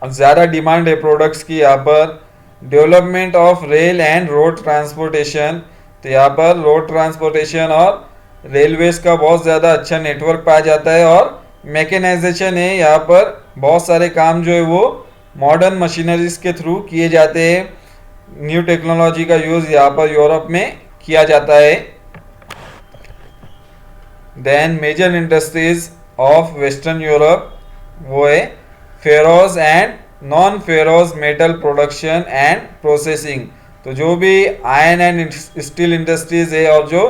S1: ज़्यादा डिमांड है प्रोडक्ट्स की यहाँ पर। Development of rail and road transportation, तो यहाँ पर रोड ट्रांसपोर्टेशन और रेलवेज का बहुत ज़्यादा अच्छा नेटवर्क पाया जाता है। और मैकेनाइजेशन है यहाँ पर, बहुत सारे काम जो है वो मॉडर्न मशीनरीज के थ्रू किए जाते हैं। न्यू टेक्नोलॉजी का यूज़ यहाँ पर यूरोप में किया जाता है। Then major industries of western Europe वो है ferrous and non ferrous metal production and processing, तो जो भी आयरन एंड स्टील इंडस्ट्रीज है और जो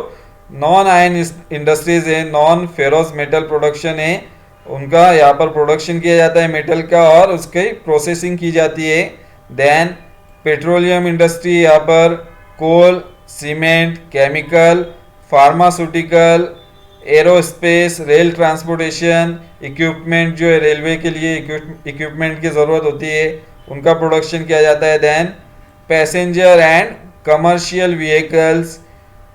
S1: नॉन आयरन इंडस्ट्रीज है, नॉन फेरोज मेटल प्रोडक्शन है उनका यहाँ पर प्रोडक्शन किया जाता है मेटल का और उसकी प्रोसेसिंग की जाती है। देन पेट्रोलियम इंडस्ट्री, यहाँ पर coal, cement, chemical, pharmaceutical, aerospace, rail transportation, equipment जो है रेलवे के लिए इक्विपमेंट की ज़रूरत होती है उनका प्रोडक्शन किया जाता है। Then passenger and commercial vehicles,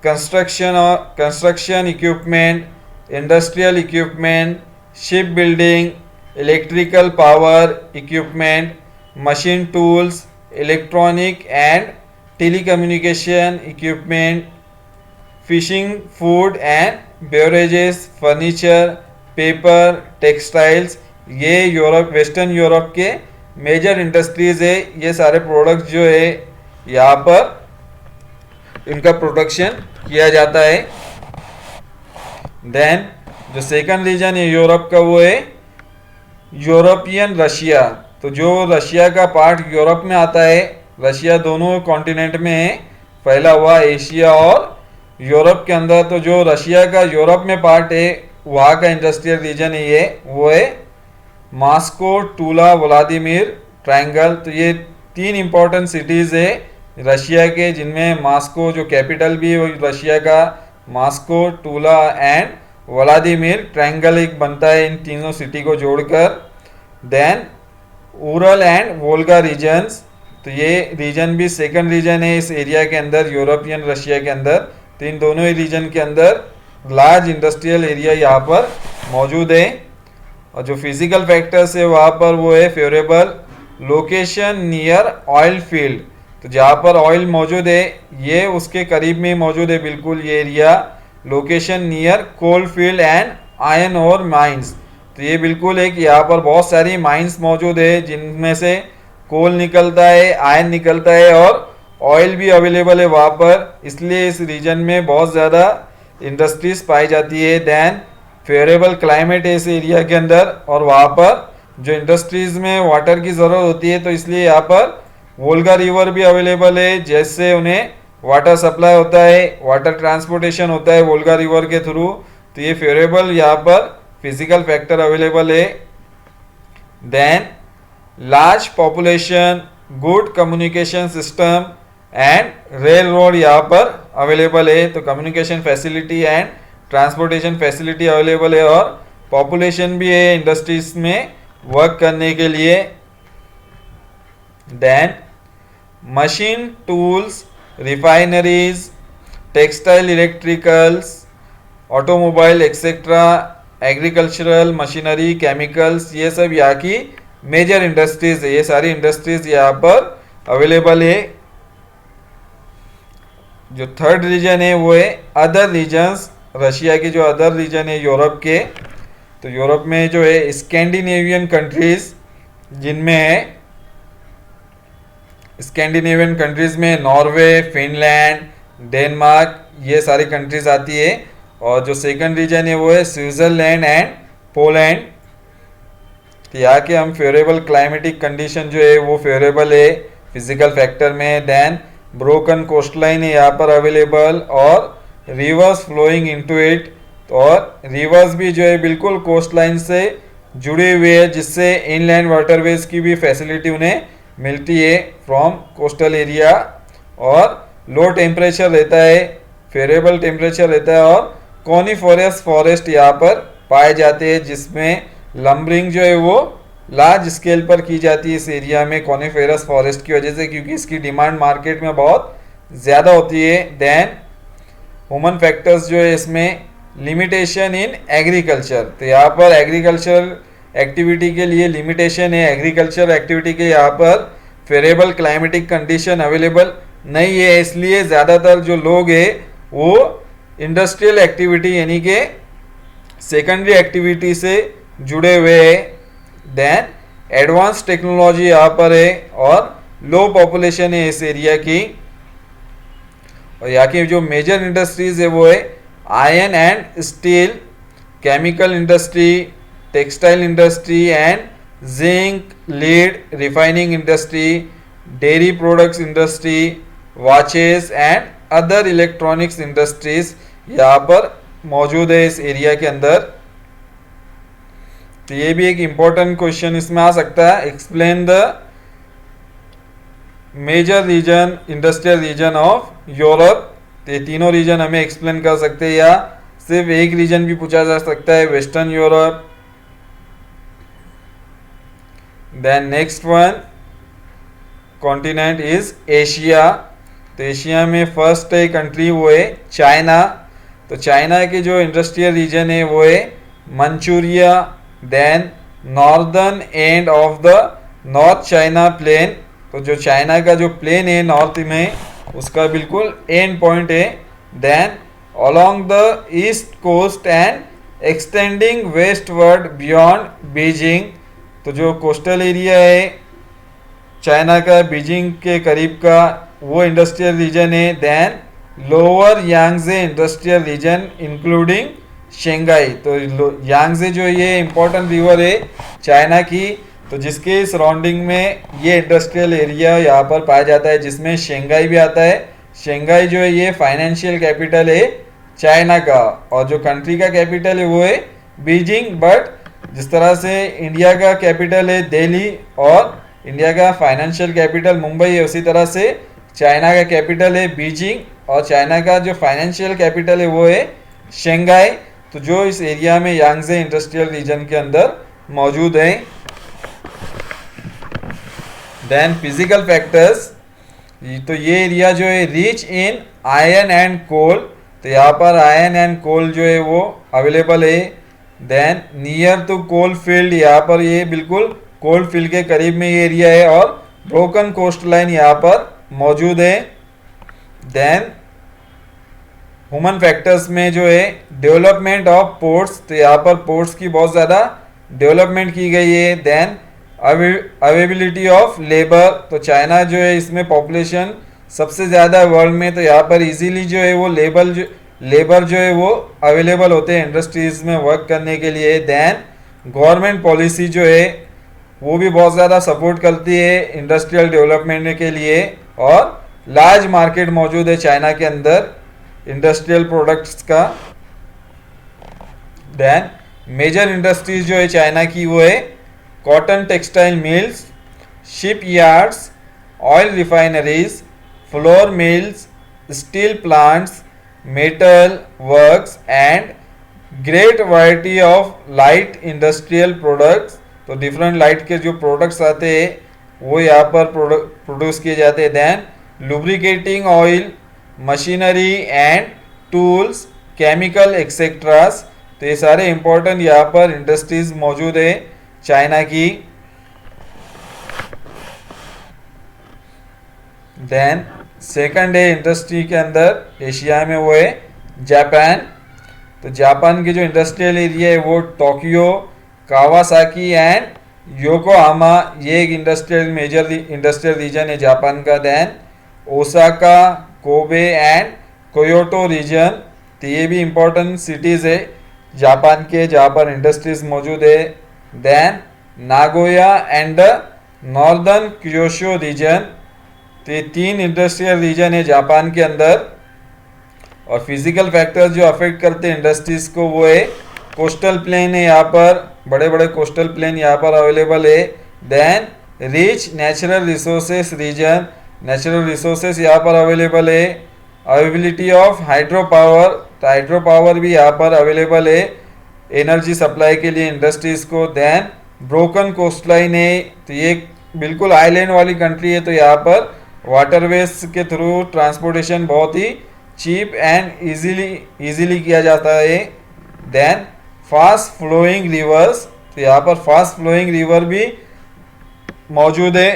S1: construction equipment, industrial equipment, ship building, electrical power equipment, machine tools, electronic and telecommunication equipment, fishing, food and beverages, furniture, paper, textiles, ये यूरोप, वेस्टर्न यूरोप के major industries है। ये सारे products जो है यहाँ पर इनका प्रोडक्शन किया जाता है। देन जो सेकंड रीजन है यूरोप का वो है यूरोपियन रशिया। तो जो रशिया का पार्ट यूरोप में आता है, रशिया दोनों कॉन्टिनेंट में है, फैला हुआ एशिया और यूरोप के अंदर। तो जो रशिया का यूरोप में पार्ट है वहाँ का इंडस्ट्रियल रीजन है ये, वो है मॉस्को, टूला, व्लादिमीर ट्रायंगल। तो ये 3 इंपॉर्टेंट सिटीज़ है रशिया के, जिनमें मॉस्को जो कैपिटल भी है रशिया का, Moscow, Tula and Vladimir triangle एक बनता है इन तीनों सिटी को जोड़कर। Then Ural and Volga regions, तो ये रीजन भी सेकंड रीजन है इस एरिया के अंदर, यूरोपियन रशिया के अंदर। तो इन दोनों ही रीजन के अंदर लार्ज इंडस्ट्रियल एरिया यहाँ पर मौजूद है। और जो फिजिकल फैक्टर्स है वहाँ पर वो है favourable location near oil field. तो जहाँ पर ऑयल मौजूद है ये उसके करीब में मौजूद है बिल्कुल ये area. Location near coal field and iron और माइंस, तो ये बिल्कुल है कि यहाँ पर बहुत सारी माइंस मौजूद है जिनमें से कोल निकलता है, आयरन निकलता है और ऑयल भी अवेलेबल है वहाँ पर, इसलिए इस रीजन में बहुत ज़्यादा इंडस्ट्रीज पाई जाती है। देन फेवरेबल क्लाइमेट है इस एरिया के अंदर, और वहाँ पर जो इंडस्ट्रीज में वाटर की ज़रूरत होती है तो इसलिए यहाँ पर वोल्गा रिवर भी अवेलेबल है, जैसे उन्हें वाटर सप्लाई होता है, वाटर ट्रांसपोर्टेशन होता है वोल्गा रिवर के थ्रू। तो ये फेवरेबल यहाँ पर फिजिकल फैक्टर अवेलेबल है। Then large population, good communication system and rail road यहाँ पर अवेलेबल है। तो communication facility and transportation facility available है और पॉपुलेशन भी है इंडस्ट्रीज में वर्क करने के लिए। Then machine tools, refineries, textile, electricals, automobile etcetera, agricultural machinery, chemicals, ये सब यहाँ की मेजर इंडस्ट्रीज है। ये सारी इंडस्ट्रीज यहाँ पर अवेलेबल है। जो थर्ड रीजन है वो है अदर रीजन्स, रशिया के जो अदर रीजन है यूरोप के। तो यूरोप में जो है स्कैंडिनेवियन कंट्रीज, जिनमें है स्कैंडिनेवियन कंट्रीज में नॉर्वे, फिनलैंड, डेनमार्क, ये सारी कंट्रीज आती है। और जो सेकंड रीजन है वो है स्विट्जरलैंड एंड पोलैंड। तो यहाँ के हम फेवरेबल क्लाइमेटिक कंडीशन जो है वो फेवरेबल है फिजिकल फैक्टर में। देन ब्रोकन कोस्टलाइन है यहाँ पर अवेलेबल और रिवर्स फ्लोइंग इनटू इट। और रिवर्स भी जो है बिल्कुल कोस्ट लाइन से जुड़े हुए हैं, जिससे इनलैंड वाटरवेज की भी फैसिलिटी उन्हें मिलती है फ्रॉम कोस्टल एरिया। और लो टेम्परेचर रहता है, फेवरेबल टेम्परेचर रहता है और कॉनिफोरस फॉरेस्ट यहाँ पर पाए जाते हैं, जिसमें लंबरिंग जो है वो लार्ज स्केल पर की जाती है इस एरिया में कॉनिफेरस फॉरेस्ट की वजह से, क्योंकि इसकी डिमांड मार्केट में बहुत ज़्यादा होती है। देन ह्यूमन फैक्टर्स जो है इसमें लिमिटेशन इन एग्रीकल्चर, तो यहाँ पर एग्रीकल्चर एक्टिविटी के लिए लिमिटेशन है। एग्रीकल्चर एक्टिविटी के यहाँ पर फेवरेबल क्लाइमेटिक कंडीशन अवेलेबल नहीं है, इसलिए ज़्यादातर जो लोग हैं वो इंडस्ट्रियल एक्टिविटी यानी कि सेकेंडरी एक्टिविटी से जुड़े हुए हैं। देन एडवांस टेक्नोलॉजी यहाँ पर है और लो पॉपुलेशन है इस एरिया की। और यहाँ की जो मेजर इंडस्ट्रीज है वो है iron and steel, chemical industry, textile industry and zinc, lead, refining industry, dairy products industry, watches and other electronics industries यहाँ पर मौजूद है इस एरिया के अंदर। तो ये भी एक इम्पोर्टेंट क्वेश्चन इसमें आ सकता है। Explain the major region industrial region of Europe. तो ये तीनों रीजन हमें एक्सप्लेन कर सकते हैं, या सिर्फ एक रीजन भी पूछा जा सकता है, western Europe. Then next one continent is Asia. तो एशिया में फर्स्ट है कंट्री वो है चाइना। तो चाइना के जो इंडस्ट्रियल रीजन है वो है Manchuria. Then northern end of the north China plain. तो जो चाइना का जो प्लेन है नॉर्थ में, उसका बिल्कुल एंड पॉइंट है। Then along the east coast and extending westward beyond Beijing. तो जो कोस्टल एरिया है चाइना का बीजिंग के करीब का, वो इंडस्ट्रियल रीजन है। Then lower Yangtze industrial region including Shanghai. तो यांगजे जो ये इंपॉर्टेंट रिवर है चाइना की, तो जिसके सराउंडिंग में ये इंडस्ट्रियल एरिया यहाँ पर पाया जाता है, जिसमें शेंगाई भी आता है। शेंगाई जो है ये फाइनेंशियल कैपिटल है चाइना का, और जो कंट्री का कैपिटल है वो है बीजिंग। बट जिस तरह से इंडिया का कैपिटल है दिल्ली और इंडिया का फाइनेंशियल कैपिटल मुंबई है, उसी तरह से चाइना का कैपिटल है बीजिंग और चाइना का जो फाइनेंशियल कैपिटल है वो है शेंगाई। तो जो इस एरिया में यांगजे इंडस्ट्रियल रीजन के अंदर मौजूद है। Then physical factors. तो ये एरिया जो है rich in iron and coal. तो यहाँ पर आयरन एंड कोल जो है वो अवेलेबल है। Then near to coal field, यहाँ पर ये बिल्कुल कोल फील्ड के करीब में ये एरिया है, और ब्रोकन कोस्ट लाइन यहाँ पर मौजूद है। देन ह्यूमन फैक्टर्स में जो है डेवलपमेंट ऑफ पोर्ट्स। तो यहाँ पर पोर्ट्स की बहुत ज़्यादा डेवलपमेंट की गई है। Then availability of labour. तो चाइना जो है इसमें पॉपुलेशन सबसे ज़्यादा वर्ल्ड में, तो यहाँ पर इजीली जो है वो लेबर जो है वो अवेलेबल होते हैं इंडस्ट्रीज में वर्क करने के लिए। देन गवर्नमेंट पॉलिसी जो है वो भी बहुत ज़्यादा सपोर्ट करती है इंडस्ट्रियल डेवलपमेंट के लिए, और लार्ज मार्केट मौजूद है चाइना के अंदर इंडस्ट्रियल प्रोडक्ट्स का। देन मेजर इंडस्ट्रीज जो है चाइना की वो है cotton textile mills, ship yards, oil refineries, flour mills, steel plants, metal works and great variety of light industrial products. तो डिफरेंट लाइट के जो प्रोडक्ट्स आते हैं वो यहाँ पर प्रोड्यूस किए जाते हैं। Then lubricating oil, machinery and tools, chemical etceteras. तो ये सारे इंपॉर्टेंट यहाँ पर इंडस्ट्रीज मौजूद है चाइना की। देन सेकंड है इंडस्ट्री के अंदर एशिया में वो है जापान। तो जापान की जो इंडस्ट्रियल एरिया है वो टोक्यो, कावासाकी एंड योकोहामा, ये एक मेजर इंडस्ट्रियल रीजन है जापान का। Then Osaka, Kobe and Kyoto region. तो ये भी इंपॉर्टेंट सिटीज़ है जापान के जहाँ पर इंडस्ट्रीज मौजूद है। Then Nagoya and northern Kyushu region. तो ये 3 इंडस्ट्रियल रीजन है जापान के अंदर। और फिजिकल फैक्टर्स जो अफेक्ट करते हैं इंडस्ट्रीज को वो है कोस्टल प्लेन है, यहाँ पर बड़े बड़े कोस्टल प्लेन यहाँ पर अवेलेबल है। Then rich natural resources region, natural resources यहाँ पर अवेलेबल है। अवेलेबिलिटी ऑफ हाइड्रो पावर, तो हाइड्रो पावर भी यहाँ पर अवेलेबल है एनर्जी सप्लाई के लिए इंडस्ट्रीज को। देन ब्रोकन कोस्ट लाइन है, तो ये बिल्कुल आइलैंड वाली कंट्री है, तो यहाँ पर वाटरवेज के थ्रू ट्रांसपोर्टेशन बहुत ही चीप एंड इजीली किया जाता है। देन फास्ट फ्लोइंग रिवर्स, तो यहाँ पर फास्ट फ्लोइंग रिवर भी मौजूद है।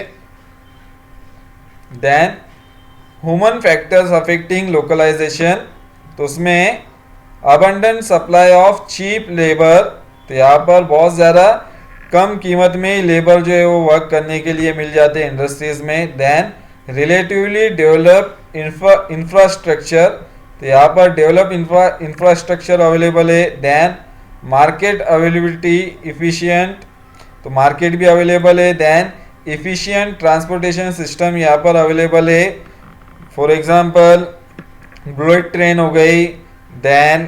S1: Then human factors affecting localisation, तो उसमें abundant supply of cheap labour, तो यहाँ पर बहुत ज़्यादा कम कीमत में ही लेबर जो है वो वर्क करने के लिए मिल जाते हैं इंडस्ट्रीज में। देन रिलेटिवली डेवलप इंफ्रास्ट्रक्चर, तो यहाँ पर डेवलप इंफ्रास्ट्रक्चर अवेलेबल है। देन मार्केट अवेलेबिलिटी इफिशिएंट, तो मार्केट भी अवेलेबल है। देन इफिशिएंट ट्रांसपोर्टेशन सिस्टम यहाँ पर अवेलेबल है। फॉर एग्जांपल बुलेट ट्रेन हो गई, देन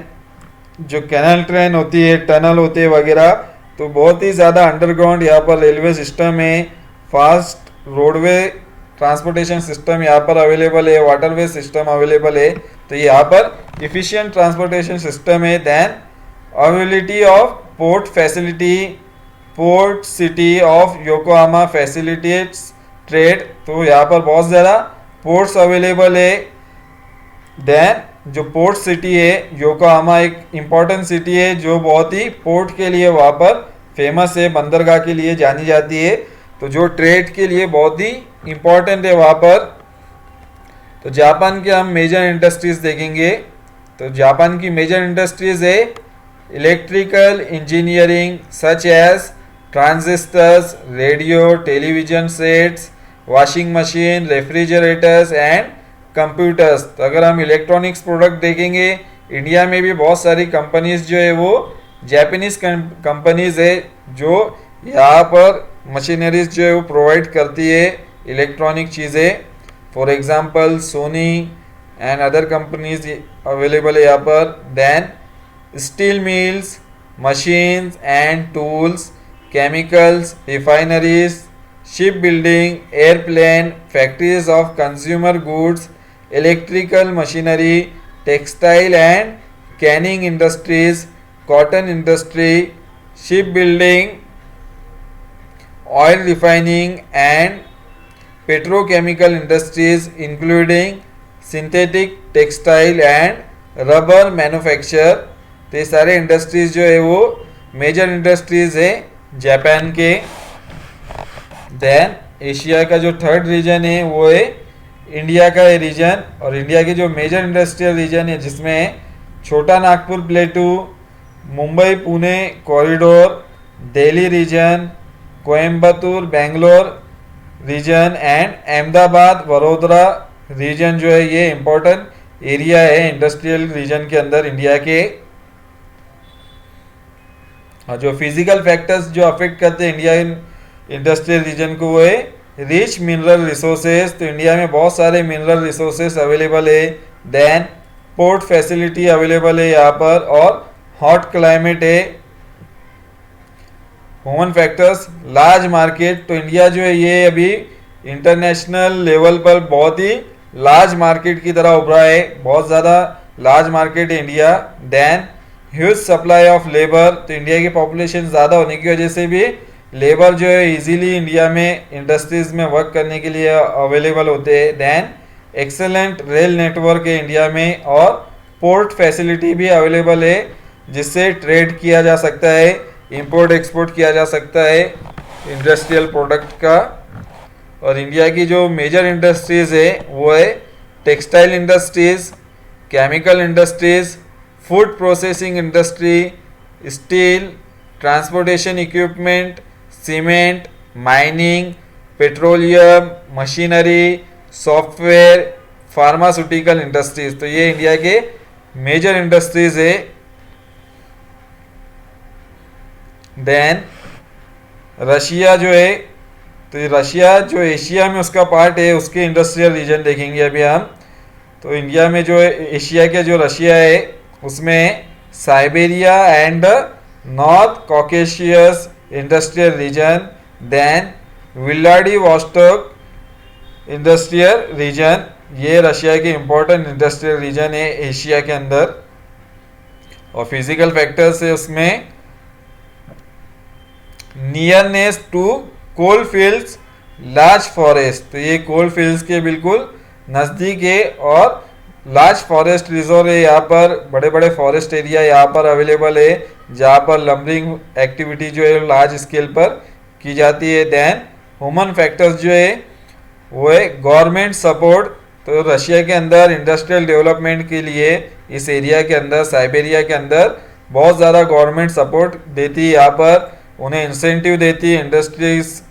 S1: जो कैनल ट्रेन होती है, टनल होते हैं वगैरह, तो बहुत ही ज़्यादा अंडरग्राउंड यहाँ पर रेलवे सिस्टम है, फास्ट रोडवे ट्रांसपोर्टेशन सिस्टम यहाँ पर अवेलेबल है, वाटरवे सिस्टम अवेलेबल है। तो यहाँ पर इफिशिएंट ट्रांसपोर्टेशन सिस्टम है। Then availability of port facility, port city of Yokohama facilitates trade, तो यहाँ पर बहुत ज़्यादा पोर्ट्स अवेलेबल है। देन जो पोर्ट सिटी है योकोहामा एक इम्पॉर्टेंट सिटी है जो बहुत ही पोर्ट के लिए वहाँ पर फेमस है, बंदरगाह के लिए जानी जाती है, तो जो ट्रेड के लिए बहुत ही इम्पॉर्टेंट है वहाँ पर। तो जापान के हम मेजर इंडस्ट्रीज देखेंगे। तो जापान की मेजर इंडस्ट्रीज है electrical engineering such as transistors, radio, television sets, washing machine, refrigerators and computers. तो अगर हम इलेक्ट्रॉनिक्स प्रोडक्ट देखेंगे, इंडिया में भी बहुत सारी कंपनीज जो है वो जापानीज कंपनीज है जो यहाँ पर मशीनरीज जो है वो प्रोवाइड करती है इलेक्ट्रॉनिक चीज़ें। For example Sony and other companies available है यहाँ पर। Then steel mills, machines and tools, chemicals, refineries, ship building, airplane, factories of consumer goods, electrical machinery, textile and canning industries, cotton industry, ship building, oil refining and petrochemical industries including synthetic textile and rubber manufacture. तो ये सारे industries जो है वो major industries है Japan के। Then Asia का जो थर्ड रीजन है वो है इंडिया का रीजन, और इंडिया के जो मेजर इंडस्ट्रियल रीजन है जिसमें Chota Nagpur plateau, Mumbai Pune corridor, Delhi region, Coimbatore Bangalore region and Ahmedabad Vadodara region जो है ये इम्पोर्टेंट एरिया है इंडस्ट्रियल रीजन के अंदर इंडिया के। और जो फिजिकल फैक्टर्स जो अफेक्ट करते हैं इंडिया इंडस्ट्रियल रीजन को वो है रिच मिनरल रिसोर्सेज। तो इंडिया में बहुत सारे मिनरल रिसोर्सेज अवेलेबल है। देन पोर्ट फैसिलिटी अवेलेबल है यहाँ पर, और हॉट क्लाइमेट है। ह्यूमन फैक्टर्स लार्ज मार्केट, तो इंडिया जो है ये अभी इंटरनेशनल लेवल पर बहुत ही लार्ज मार्केट की तरह उभरा है, बहुत ज़्यादा लार्ज मार्केट है India. Then huge supply of labour, तो इंडिया की पॉपुलेशन ज़्यादा होने की वजह से भी लेबर जो है इजीली इंडिया में इंडस्ट्रीज में वर्क करने के लिए अवेलेबल होते हैं। देन एक्सेलेंट रेल नेटवर्क है इंडिया में, और पोर्ट फैसिलिटी भी अवेलेबल है जिससे ट्रेड किया जा सकता है, इंपोर्ट एक्सपोर्ट किया जा सकता है इंडस्ट्रियल प्रोडक्ट का। और इंडिया की जो मेजर इंडस्ट्रीज है वो है textile industries, chemical industries, food processing industry, steel, transportation equipment, cement, mining, petroleum, machinery, software, pharmaceutical industries. तो ये इंडिया के मेजर इंडस्ट्रीज है। देन रशिया जो है, तो रशिया जो एशिया में उसका पार्ट है, उसके इंडस्ट्रियल रीजन देखेंगे अभी हम। तो इंडिया में जो एशिया के जो रशिया है उसमें Siberia and north Caucasus industrial region, then Vladivostok industrial region, ये रशिया के इम्पोर्टेंट इंडस्ट्रियल रीजन है एशिया के अंदर। और फिजिकल फैक्टर्स है उसमें nearness to coal fields, large forest, तो ये कोल फील्ड्स के बिल्कुल नज़दीक है, और लार्ज फॉरेस्ट रिजर्व है यहाँ पर, बड़े बड़े फॉरेस्ट एरिया यहाँ पर अवेलेबल है जहाँ पर लंबरिंग एक्टिविटी जो है लार्ज स्केल पर की जाती है। देन ह्यूमन फैक्टर्स जो है वो है गवर्नमेंट सपोर्ट, तो रशिया के अंदर इंडस्ट्रियल डेवलपमेंट के लिए इस एरिया के अंदर साइबेरिया के अंदर बहुत ज़्यादा गवर्नमेंट सपोर्ट देती है, यहाँ पर उन्हें इंसेंटिव देती है इंडस्ट्रीज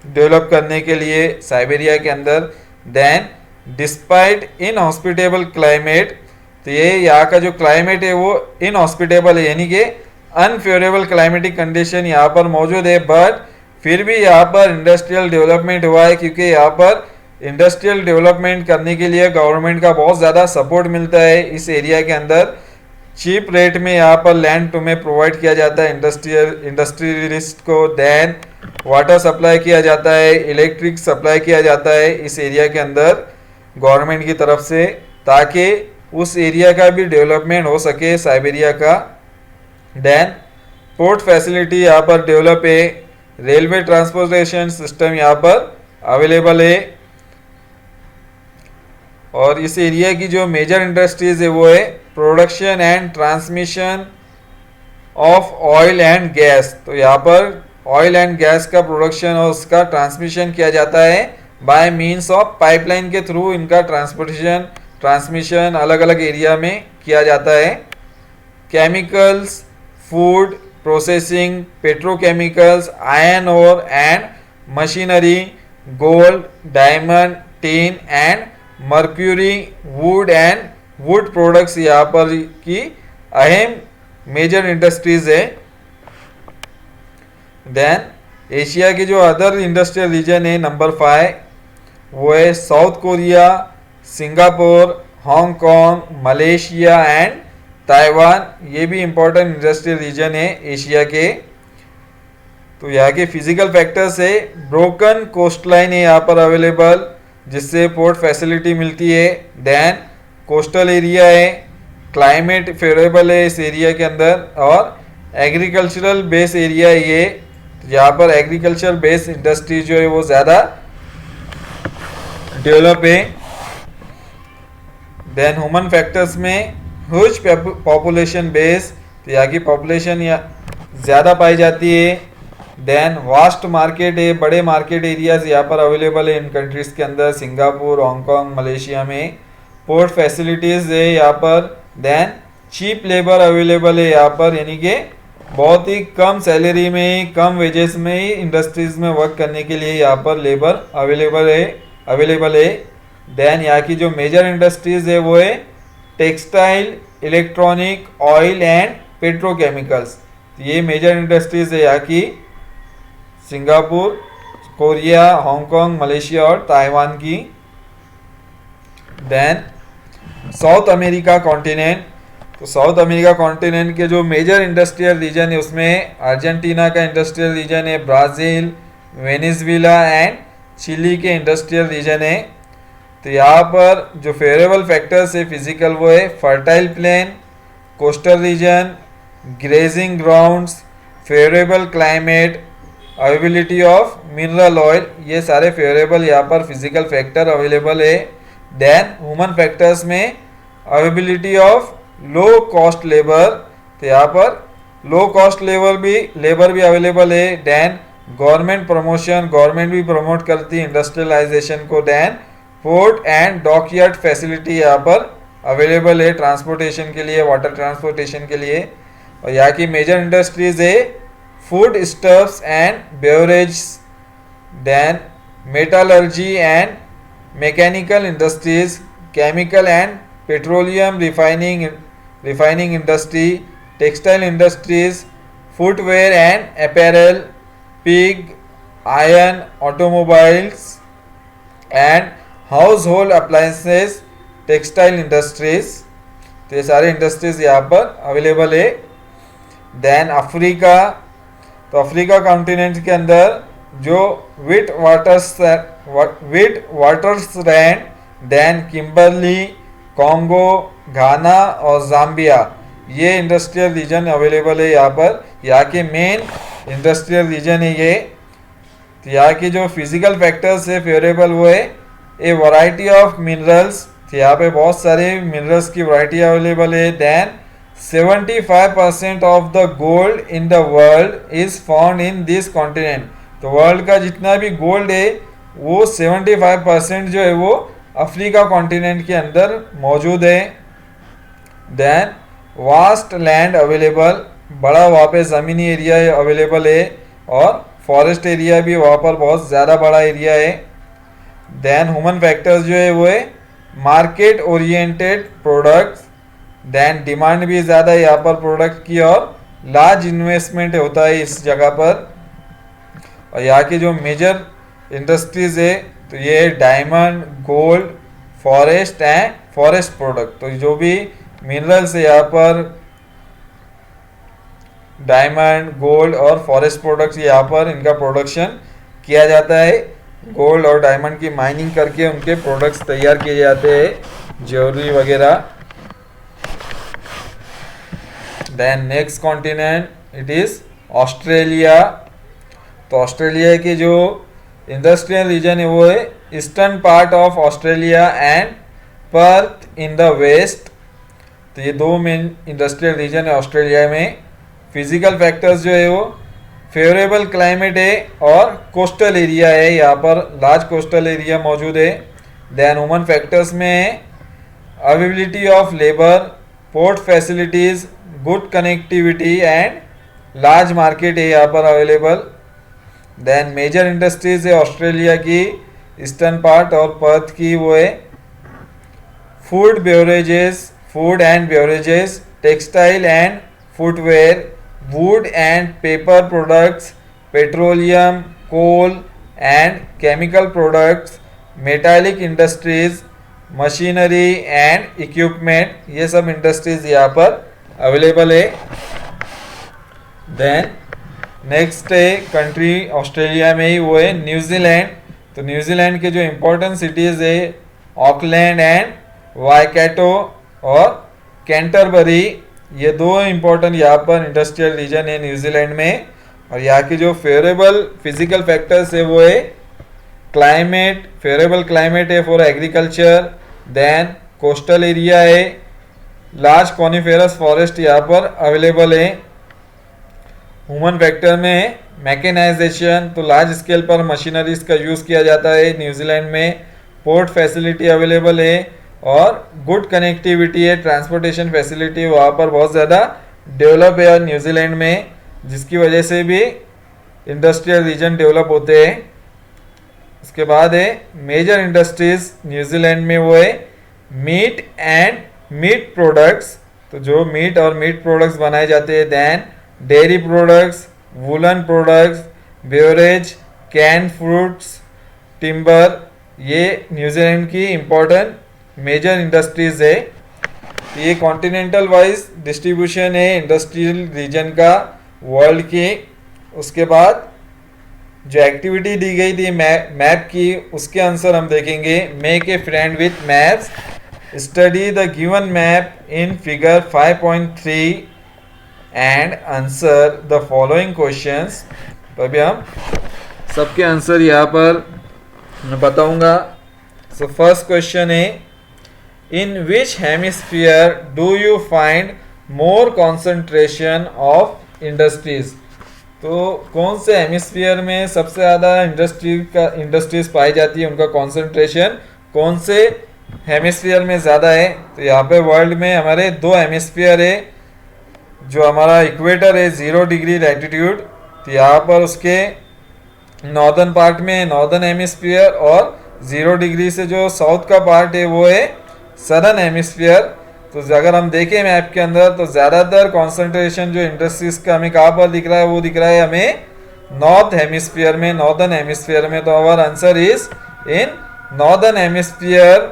S1: डेवलप करने के लिए साइबेरिया के अंदर। देन डिस्पाइट इनहॉस्पिटेबल क्लाइमेट, तो ये यहाँ का जो क्लाइमेट है वो इनहॉस्पिटेबल है, यानी कि अनफेवरेबल क्लाइमेटिक कंडीशन यहाँ पर मौजूद है, बट फिर भी यहाँ पर इंडस्ट्रियल डेवलपमेंट हुआ है क्योंकि यहाँ पर इंडस्ट्रियल डेवलपमेंट करने के लिए गवर्नमेंट का बहुत ज़्यादा सपोर्ट मिलता है इस एरिया के अंदर। चीप रेट में यहाँ पर लैंड तुम्हें प्रोवाइड किया जाता है इंडस्ट्रियलिस्ट को। देन वाटर सप्लाई किया जाता है, इलेक्ट्रिक सप्लाई किया जाता है इस एरिया के अंदर गवर्नमेंट की तरफ से, ताकि उस एरिया का भी डेवलपमेंट हो सके, साइबेरिया का। देन पोर्ट फैसिलिटी यहाँ पर डेवलप है, रेलवे ट्रांसपोर्टेशन सिस्टम यहाँ पर अवेलेबल है। और इस एरिया की जो मेजर इंडस्ट्रीज है वो है production and transmission of oil and gas. तो यहाँ पर ऑयल एंड गैस का प्रोडक्शन और उसका ट्रांसमिशन किया जाता है बाय मींस ऑफ पाइपलाइन के थ्रू। इनका ट्रांसमिशन अलग अलग एरिया में किया जाता है। Chemicals, food processing, petrochemicals, iron ore and machinery, gold, diamond, tin and mercury, wood and wood products यहाँ पर की अहम मेजर इंडस्ट्रीज है। देन एशिया की जो अदर इंडस्ट्रियल रीजन है नंबर 5, वो है south Korea, Singapore, Hong Kong, Malaysia and Taiwan. ये भी इंपॉर्टेंट इंडस्ट्रियल रीजन है एशिया के। तो यहाँ के फिजिकल फैक्टर्स है, ब्रोकन कोस्टलाइन है यहाँ पर अवेलेबल, जिससे पोर्ट फैसिलिटी मिलती है। देन कोस्टल एरिया है, क्लाइमेट फेवरेबल है इस एरिया के अंदर, और एग्रीकल्चरल बेस एरिया है ये। यहाँ पर एग्रीकल्चर बेस्ड इंडस्ट्री जो है वो ज़्यादा डेवलप है। देन ह्यूमन फैक्टर्स में ह्यूज पॉपुलेशन बेस, तो यहाँ की पॉपुलेशन ज़्यादा पाई जाती है। देन वास्ट मार्केट है, बड़े मार्केट एरियाज यहाँ पर अवेलेबल है इन कंट्रीज़ के अंदर, सिंगापुर, हांगकांग, मलेशिया में। पोर्ट फैसिलिटीज़ है यहाँ पर। देन चीप लेबर अवेलेबल है यहाँ पर, यानी कि बहुत ही कम सैलरी में ही, कम वेजेस में ही इंडस्ट्रीज़ में वर्क करने के लिए यहाँ पर लेबर अवेलेबल है। देन यहाँ की जो मेजर इंडस्ट्रीज़ है वो है textile, electronic, oil and petrochemicals. ये मेजर इंडस्ट्रीज़ है यहाँ की सिंगापुर, कोरिया, हांगकांग, मलेशिया और ताइवान की। देन साउथ अमेरिका कॉन्टिनेंट, तो साउथ अमेरिका कॉन्टिनेंट के जो मेजर इंडस्ट्रियल रीजन है उसमें अर्जेंटीना का इंडस्ट्रियल रीजन है, ब्राज़ील, वेनेजुएला एंड चिली के इंडस्ट्रियल रीजन है। तो यहाँ पर जो फेवरेबल फैक्टर्स है फिजिकल वो है fertile plain, coastal region, grazing grounds, favourable climate, availability of mineral oil, ये सारे फेवरेबल यहाँ पर फिजिकल फैक्टर अवेलेबल है। देन ह्यूमन फैक्टर्स में availability of low cost labour, तो यहाँ पर लो कॉस्ट लेबर भी अवेलेबल है। देन गवर्नमेंट प्रमोशन, गवर्नमेंट भी प्रमोट करती है इंडस्ट्रियलाइजेशन को। Then port and dockyard facility यहाँ पर अवेलेबल है ट्रांसपोर्टेशन के लिए, वाटर ट्रांसपोर्टेशन के लिए। और यहाँ की मेजर इंडस्ट्रीज है foodstuffs and beverage, then metallurgy and mechanical industries, chemical and petroleum refining industry, textile industries, footwear and apparel, pig, iron, automobiles and household appliances, textile industries. तो ये सारे industries यहाँ पर available है। Then Africa, तो Africa continent के अंदर जो Witwatersrand, then Kimberley, Congo, Ghana और जाम्बिया, ये इंडस्ट्रियल रीजन अवेलेबल है यहाँ पर। यहाँ के मेन इंडस्ट्रियल रीजन है ये। तो यहाँ की जो फिजिकल फैक्टर्स है फेवरेबल वो है ए वैरायटी ऑफ मिनरल्स, तो यहाँ पे बहुत सारे मिनरल्स की वैरायटी अवेलेबल है। Then 75% of the gold in the world is found in this continent, तो वर्ल्ड का जितना भी गोल्ड है वो 75% जो है वो अफ्रीका कॉन्टिनेंट के अंदर मौजूद है। देन वास्ट लैंड अवेलेबल, बड़ा वहाँ पे ज़मीनी एरिया अवेलेबल है, और फॉरेस्ट एरिया भी वहाँ पर बहुत ज़्यादा बड़ा एरिया है। देन ह्यूमन फैक्टर्स जो है वो है market oriented products, then demand भी ज़्यादा है यहाँ पर प्रोडक्ट की, और लार्ज इन्वेस्टमेंट होता है इस जगह पर। और यहाँ की जो मेजर इंडस्ट्रीज है तो ये diamond, gold, forest and forest product, तो जो भी मिनरल्स है यहाँ पर डायमंड, गोल्ड और फॉरेस्ट प्रोडक्ट्स यहाँ पर इनका प्रोडक्शन किया जाता है। गोल्ड और डायमंड की माइनिंग करके उनके प्रोडक्ट्स तैयार किए जाते हैं, ज्वेलरी वगैरह। Then next continent it is Australia. तो ऑस्ट्रेलिया की जो इंडस्ट्रियल रीजन है वो है eastern part of Australia and Perth in the west. तो ये दो मेन इंडस्ट्रियल रीजन है ऑस्ट्रेलिया में। फिजिकल फैक्टर्स जो है वो फेवरेबल क्लाइमेट है और कोस्टल एरिया है, यहाँ पर लार्ज कोस्टल एरिया मौजूद है। देन ह्यूमन फैक्टर्स में availability of labour, port facilities, good connectivity and large market है यहाँ पर अवेलेबल। देन मेजर इंडस्ट्रीज है ऑस्ट्रेलिया की ईस्टर्न पार्ट और पर्थ की वो है food beverages, food and beverages, textile and footwear, wood and paper products, petroleum, coal and chemical products, metallic industries, machinery and equipment, ये सब इंडस्ट्रीज यहाँ पर अवेलेबल है। देन नेक्स्ट है कंट्री ऑस्ट्रेलिया में ही वो है न्यूजीलैंड। तो न्यूजीलैंड के जो इम्पोर्टेंट सिटीज़ है ऑकलैंड एंड वाइकाटो और कैंटरबरी, ये दो इम्पोर्टेंट यहाँ पर इंडस्ट्रियल रीजन है न्यूजीलैंड में। और यहाँ की जो फेवरेबल फिजिकल फैक्टर्स है वो है क्लाइमेट, फेवरेबल क्लाइमेट है for agriculture. Then coastal area है, लार्ज कॉनिफेरस फॉरेस्ट यहाँ पर अवेलेबल है। ह्यूमन फैक्टर में मैकेनाइजेशन, तो लार्ज स्केल पर मशीनरीज का यूज़ किया जाता है न्यूजीलैंड में। पोर्ट फैसिलिटी अवेलेबल है और गुड कनेक्टिविटी है, ट्रांसपोर्टेशन फैसिलिटी वहाँ पर बहुत ज़्यादा डेवलप है और न्यूजीलैंड में, जिसकी वजह से भी इंडस्ट्रियल रीजन डेवलप होते हैं। उसके बाद है मेजर इंडस्ट्रीज न्यूजीलैंड में वो है मीट एंड मीट प्रोडक्ट्स, तो जो मीट और मीट प्रोडक्ट्स बनाए जाते हैं। Then dairy products, woollen products, beverage, can fruits, timber, ये न्यूजीलैंड की इम्पोर्टेंट मेजर इंडस्ट्रीज है। ये कॉन्टिनेंटल वाइज डिस्ट्रीब्यूशन है इंडस्ट्रियल रीजन का वर्ल्ड की। उसके बाद जो एक्टिविटी दी गई थी मैप की, उसके आंसर हम देखेंगे। Make a friend with maps, study the given map in figure 5.3 and answer the following questions. तो अभी हम सबके आंसर यहाँ पर मैं बताऊंगा। सो फर्स्ट क्वेश्चन है in which hemisphere do you find more concentration of industries. तो कौन से हेमिस्फीयर में सबसे ज़्यादा इंडस्ट्रीज पाई जाती है, उनका कॉन्सेंट्रेशन कौन से हेमिस्फीयर में ज़्यादा है। तो यहाँ पे वर्ल्ड में हमारे दो हेमिस्फीयर है। जो हमारा इक्वेटर है 0 डिग्री लैटिट्यूड, तो यहाँ पर उसके नॉर्दर्न पार्ट में नॉर्दर्न हेमिस्फीयर और 0 डिग्री से जो साउथ का पार्ट है वो है सदर्न हेमिस्फीयर। तो अगर हम देखें मैप के अंदर तो ज़्यादातर कॉन्सेंट्रेशन जो इंडस्ट्रीज का हमें कहाँ पर दिख रहा है, वो दिख रहा है हमें नॉर्थ हेमिस्फीयर में, नॉर्दर्न हेमिस्फीयर में। तो our answer is in northern hemisphere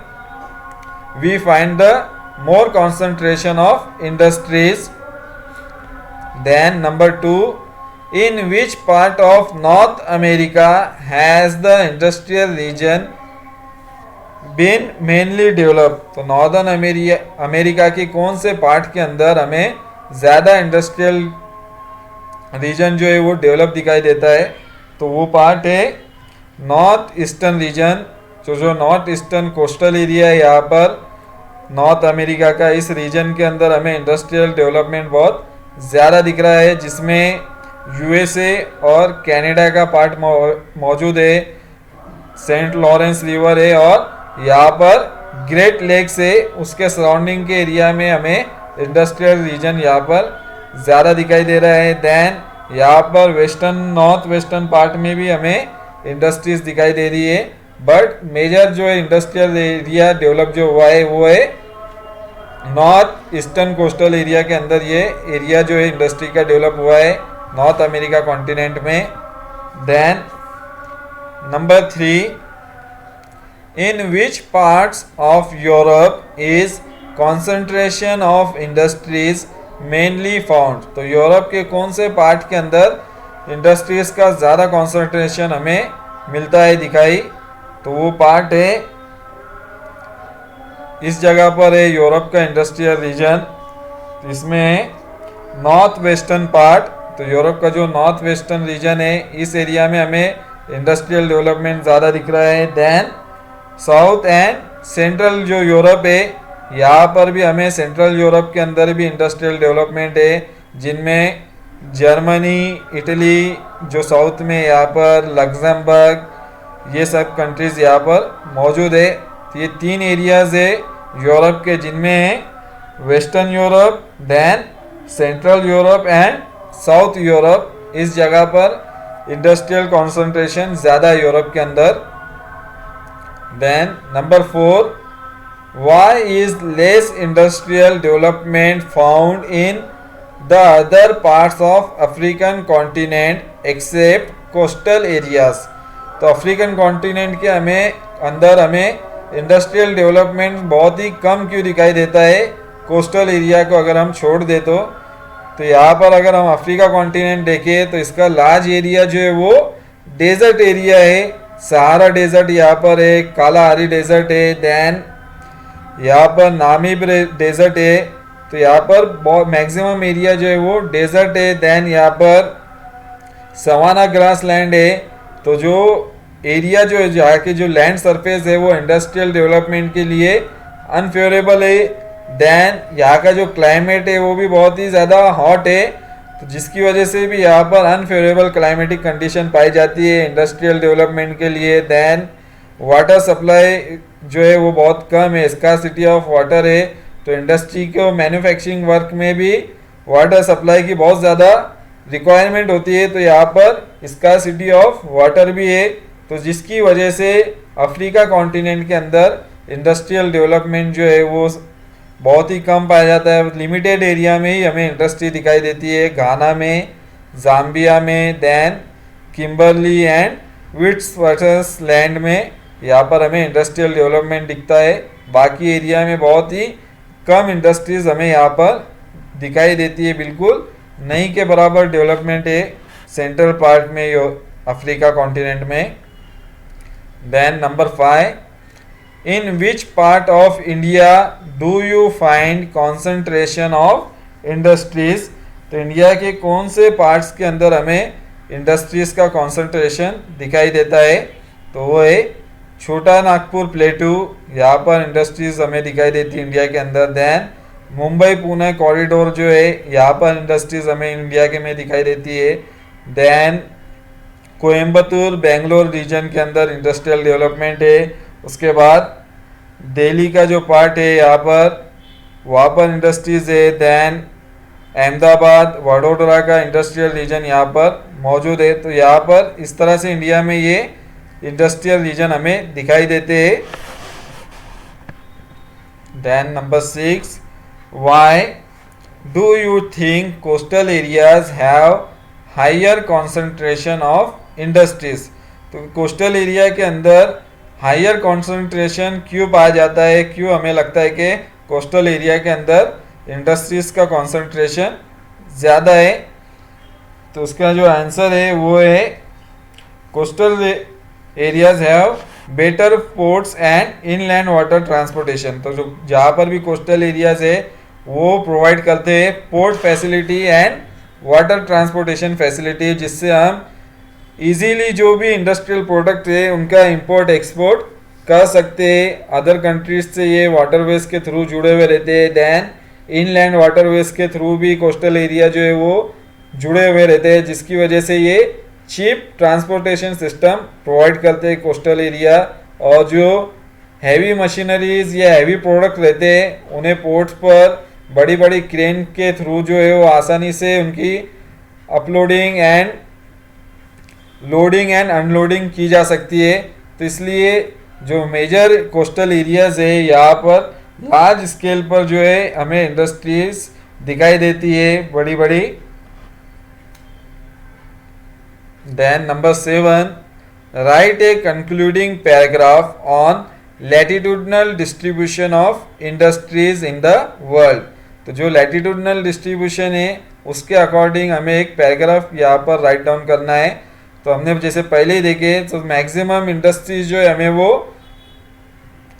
S1: we find the more concentration of industries. Then number 2, in which part of North America has the industrial region been mainly developed। तो northern America की कौन से part के अंदर हमें ज़्यादा industrial region जो है वो डेवलप दिखाई देता है। तो वो पार्ट है नॉर्थ ईस्टर्न रीजन। जो नॉर्थ ईस्टर्न कोस्टल एरिया है यहाँ पर नॉर्थ अमेरिका का, इस रीजन के अंदर हमें इंडस्ट्रियल डेवलपमेंट बहुत ज़्यादा दिख रहा है, जिसमें यूएसए और कनाडा का पार्ट मौजूद है। सेंट लॉरेंस रिवर है और यहाँ पर ग्रेट लेक्स है, उसके सराउंडिंग के एरिया में हमें इंडस्ट्रियल रीजन यहाँ पर ज़्यादा दिखाई दे रहा है। देन यहाँ पर वेस्टर्न नॉर्थ वेस्टर्न पार्ट में भी हमें इंडस्ट्रीज दिखाई दे रही है, बट मेजर जो इंडस्ट्रियल एरिया डेवलप जो हुआ है वो है नॉर्थ ईस्टर्न कोस्टल एरिया के अंदर। ये एरिया जो है इंडस्ट्री का डेवलप हुआ है नॉर्थ अमेरिका कॉन्टिनेंट में। Then number 3, in which parts of Europe is concentration of industries mainly found, तो यूरोप के कौन से पार्ट के अंदर इंडस्ट्रीज का ज़्यादा कॉन्सेंट्रेशन हमें मिलता है दिखाई, तो वो पार्ट है इस जगह पर है यूरोप का इंडस्ट्रियल रीजन। इसमें है नॉर्थ वेस्टर्न पार्ट, तो यूरोप का जो नॉर्थ वेस्टर्न रीजन है इस एरिया में हमें इंडस्ट्रियल डेवलपमेंट ज़्यादा दिख रहा है। देन साउथ एंड सेंट्रल जो यूरोप है, यहाँ पर भी हमें सेंट्रल यूरोप के अंदर भी इंडस्ट्रियल डेवलपमेंट है, जिनमें जर्मनी, इटली जो साउथ में, यहाँ पर लग्जमबर्ग, ये सब कंट्रीज़ यहाँ पर मौजूद है। तो ये 3 एरियाज़ है यूरोप के, जिनमें है western Europe, then central Europe and south Europe. इस जगह पर इंडस्ट्रियल कॉन्सेंट्रेशन ज़्यादा है यूरोप के अंदर। Then number 4, why is less industrial development found in the other parts of African continent except coastal areas. तो अफ्रीकन कॉन्टिनेंट के अंदर हमें इंडस्ट्रियल डेवलपमेंट बहुत ही कम क्यों दिखाई देता है, कोस्टल एरिया को अगर हम छोड़ दे तो यहाँ पर अगर हम अफ्रीका कॉन्टिनेंट देखें तो इसका लार्ज एरिया जो है वो डेजर्ट एरिया है। सहारा डेजर्ट यहाँ पर है, कालाहारी डेजर्ट है, देन यहाँ पर नामीब डेजर्ट है। तो यहाँ पर बहुत मैक्सिमम एरिया जो है वो डेजर्ट है। देन यहाँ पर सवाना ग्रास लैंड है। तो जो एरिया जो है, जहाँ की जो लैंड सरफेस है वो इंडस्ट्रियल डेवलपमेंट के लिए अनफेवरेबल है। देन यहाँ का जो क्लाइमेट है वो भी बहुत ही ज़्यादा हॉट है, तो जिसकी वजह से भी यहाँ पर अनफेवरेबल क्लाइमेटिक कंडीशन पाई जाती है इंडस्ट्रियल डेवलपमेंट के लिए। देन वाटर सप्लाई जो है वो बहुत कम है, स्कार्सिटी ऑफ वाटर है। तो इंडस्ट्री को मैन्युफैक्चरिंग वर्क में भी वाटर सप्लाई की बहुत ज़्यादा रिक्वायरमेंट होती है, तो यहाँ पर स्कार्सिटी ऑफ वाटर भी है। तो जिसकी वजह से अफ्रीका कॉन्टिनेंट के अंदर इंडस्ट्रियल डेवलपमेंट जो है वो बहुत ही कम पाया जाता है। लिमिटेड एरिया में ही हमें इंडस्ट्री दिखाई देती है, घाना में, जाम्बिया में, देन किम्बरली एंड विट्सवर्थ-लैंड में यहाँ पर हमें इंडस्ट्रियल डेवलपमेंट दिखता है। बाकी एरिया में बहुत ही कम इंडस्ट्रीज हमें यहाँ पर दिखाई देती है, बिल्कुल नहीं के बराबर डेवलपमेंट है सेंट्रल पार्ट में अफ्रीका कॉन्टिनेंट में। Then number 5, in which part of India do you find concentration of industries. तो इंडिया के कौन से पार्ट्स के अंदर हमें इंडस्ट्रीज का कॉन्सेंट्रेशन दिखाई देता है, तो वो है छोटा नागपुर प्लेटू, यहाँ पर इंडस्ट्रीज हमें दिखाई देती है इंडिया के अंदर। देन मुंबई पुणे कॉरिडोर जो है, यहाँ पर इंडस्ट्रीज हमें इंडिया के में दिखाई देती है। देन कोयम्बतूर बेंगलोर रीजन के अंदर इंडस्ट्रियल डेवलपमेंट है। उसके बाद दिल्ली का जो पार्ट है यहाँ पर, वहाँ पर इंडस्ट्रीज है। देन अहमदाबाद वडोदरा का इंडस्ट्रियल रीजन यहाँ पर मौजूद है। तो यहाँ पर इस तरह से इंडिया में ये इंडस्ट्रियल रीजन हमें दिखाई देते हैं। Then number 6, why do you think coastal areas have higher concentration of industries. तो कोस्टल एरिया के अंदर हायर कॉन्सेंट्रेशन क्यों पाया जाता है, क्यों हमें लगता है कि कोस्टल एरिया के अंदर इंडस्ट्रीज का कॉन्सेंट्रेशन ज़्यादा है। तो उसका जो आंसर है वो है coastal areas have better ports and inland water transportation. तो जो जहाँ पर भी कोस्टल एरियाज है वो प्रोवाइड करते हैं port facility and water transportation facility, जिससे हम इजीली जो भी इंडस्ट्रियल प्रोडक्ट है उनका इंपोर्ट एक्सपोर्ट कर सकते हैं अदर कंट्रीज से। ये वाटरवेज के थ्रू जुड़े हुए रहते हैं। देन इनलैंड वाटरवेज के थ्रू भी कोस्टल एरिया जो है वो जुड़े हुए रहते हैं, जिसकी वजह से ये चीप ट्रांसपोर्टेशन सिस्टम प्रोवाइड करते हैं कोस्टल एरिया। और जो हैवी मशीनरीज या हैवी प्रोडक्ट रहते हैं उन्हें पोर्ट्स पर बड़ी बड़ी क्रेन के थ्रू जो है वो आसानी से उनकी uploading and loading and unloading की जा सकती है। तो इसलिए जो मेजर कोस्टल एरियाज है यहाँ पर लार्ज स्केल पर जो है हमें इंडस्ट्रीज दिखाई देती है बड़ी बड़ी। Then number 7, write a concluding paragraph on latitudinal distribution of industries in the world. तो जो लैटिट्यूडनल डिस्ट्रीब्यूशन है उसके अकॉर्डिंग हमें एक पैराग्राफ यहाँ पर राइट डाउन करना है। तो हमने जैसे पहले ही देखे तो मैक्सिमम इंडस्ट्रीज जो है हमें वो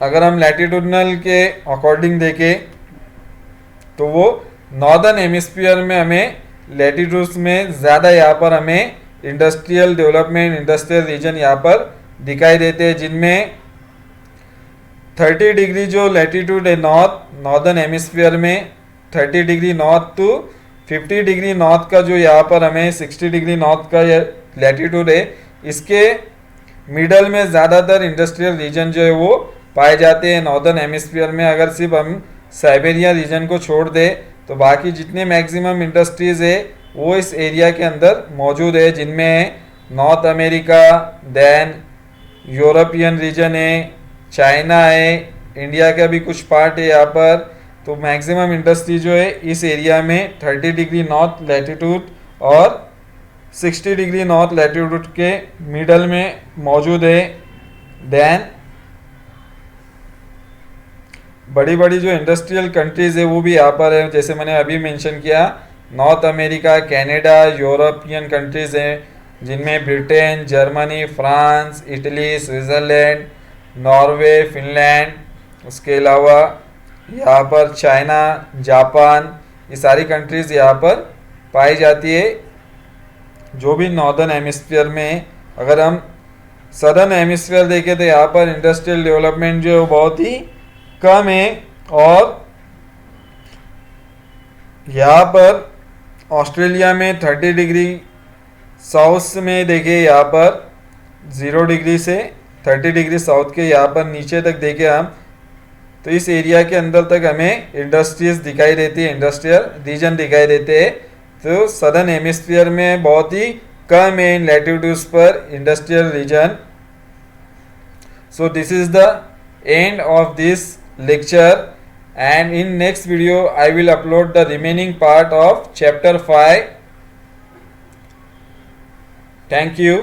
S1: अगर हम लैटिट्यूडनल के अकॉर्डिंग देखें तो वो नॉर्दर्न हेमिस्फीयर में हमें लैटिट्यूड्स में ज़्यादा यहाँ पर हमें इंडस्ट्रियल डेवलपमेंट इंडस्ट्रियल रीजन यहाँ पर दिखाई देते हैं, जिनमें 30 डिग्री जो लैटिट्यूड है नॉर्दर्न हेमिस्फीयर में 30 degree north to 50 degree north का जो यहाँ पर हमें 60 डिग्री नॉर्थ का लैटिट्यूड है, इसके मिडल में ज़्यादातर इंडस्ट्रियल रीजन जो है वो पाए जाते हैं नॉर्दर्न हेमिस्फीयर में। अगर सिर्फ हम साइबेरिया रीजन को छोड़ दे तो बाकी जितने मैक्सिमम इंडस्ट्रीज है वो इस एरिया के अंदर मौजूद है, जिनमें North America, then European region है, चाइना है, इंडिया का भी कुछ पार्ट है यहाँ पर। तो मैक्सिमम इंडस्ट्री जो है इस एरिया में 30 डिग्री नॉर्थ लैटिट्यूड और 60 डिग्री नॉर्थ लैटिट्यूड के मिडल में मौजूद है। देन बड़ी बड़ी जो इंडस्ट्रियल कंट्रीज है वो भी यहाँ पर है, जैसे मैंने अभी मेंशन किया north America, Canada, European countries हैं जिनमें Britain, Germany, France, Italy, Switzerland, Norway, Finland, उसके अलावा यहाँ पर चाइना, जापान, ये सारी कंट्रीज़ यहाँ पर पाई जाती है जो भी नॉर्दर्न हेमिस्फीयर में। अगर हम सदर्न हेमिस्फीयर देखें तो यहाँ पर इंडस्ट्रियल डेवलपमेंट जो है वो बहुत ही कम है, और यहाँ पर ऑस्ट्रेलिया में 30 डिग्री साउथ में देखें यहाँ पर 0 डिग्री से 30 डिग्री साउथ के यहाँ पर नीचे तक देखें हम तो इस एरिया के अंदर तक हमें इंडस्ट्रीज दिखाई देती है, इंडस्ट्रियल रीजन दिखाई देते हैं। तो सदर्न हेमिस्फीयर में बहुत ही कम है इन लैटिट्यूड्स पर industrial region. So this is the end of this lecture, and in next video I will upload the remaining part of chapter 5. Thank you.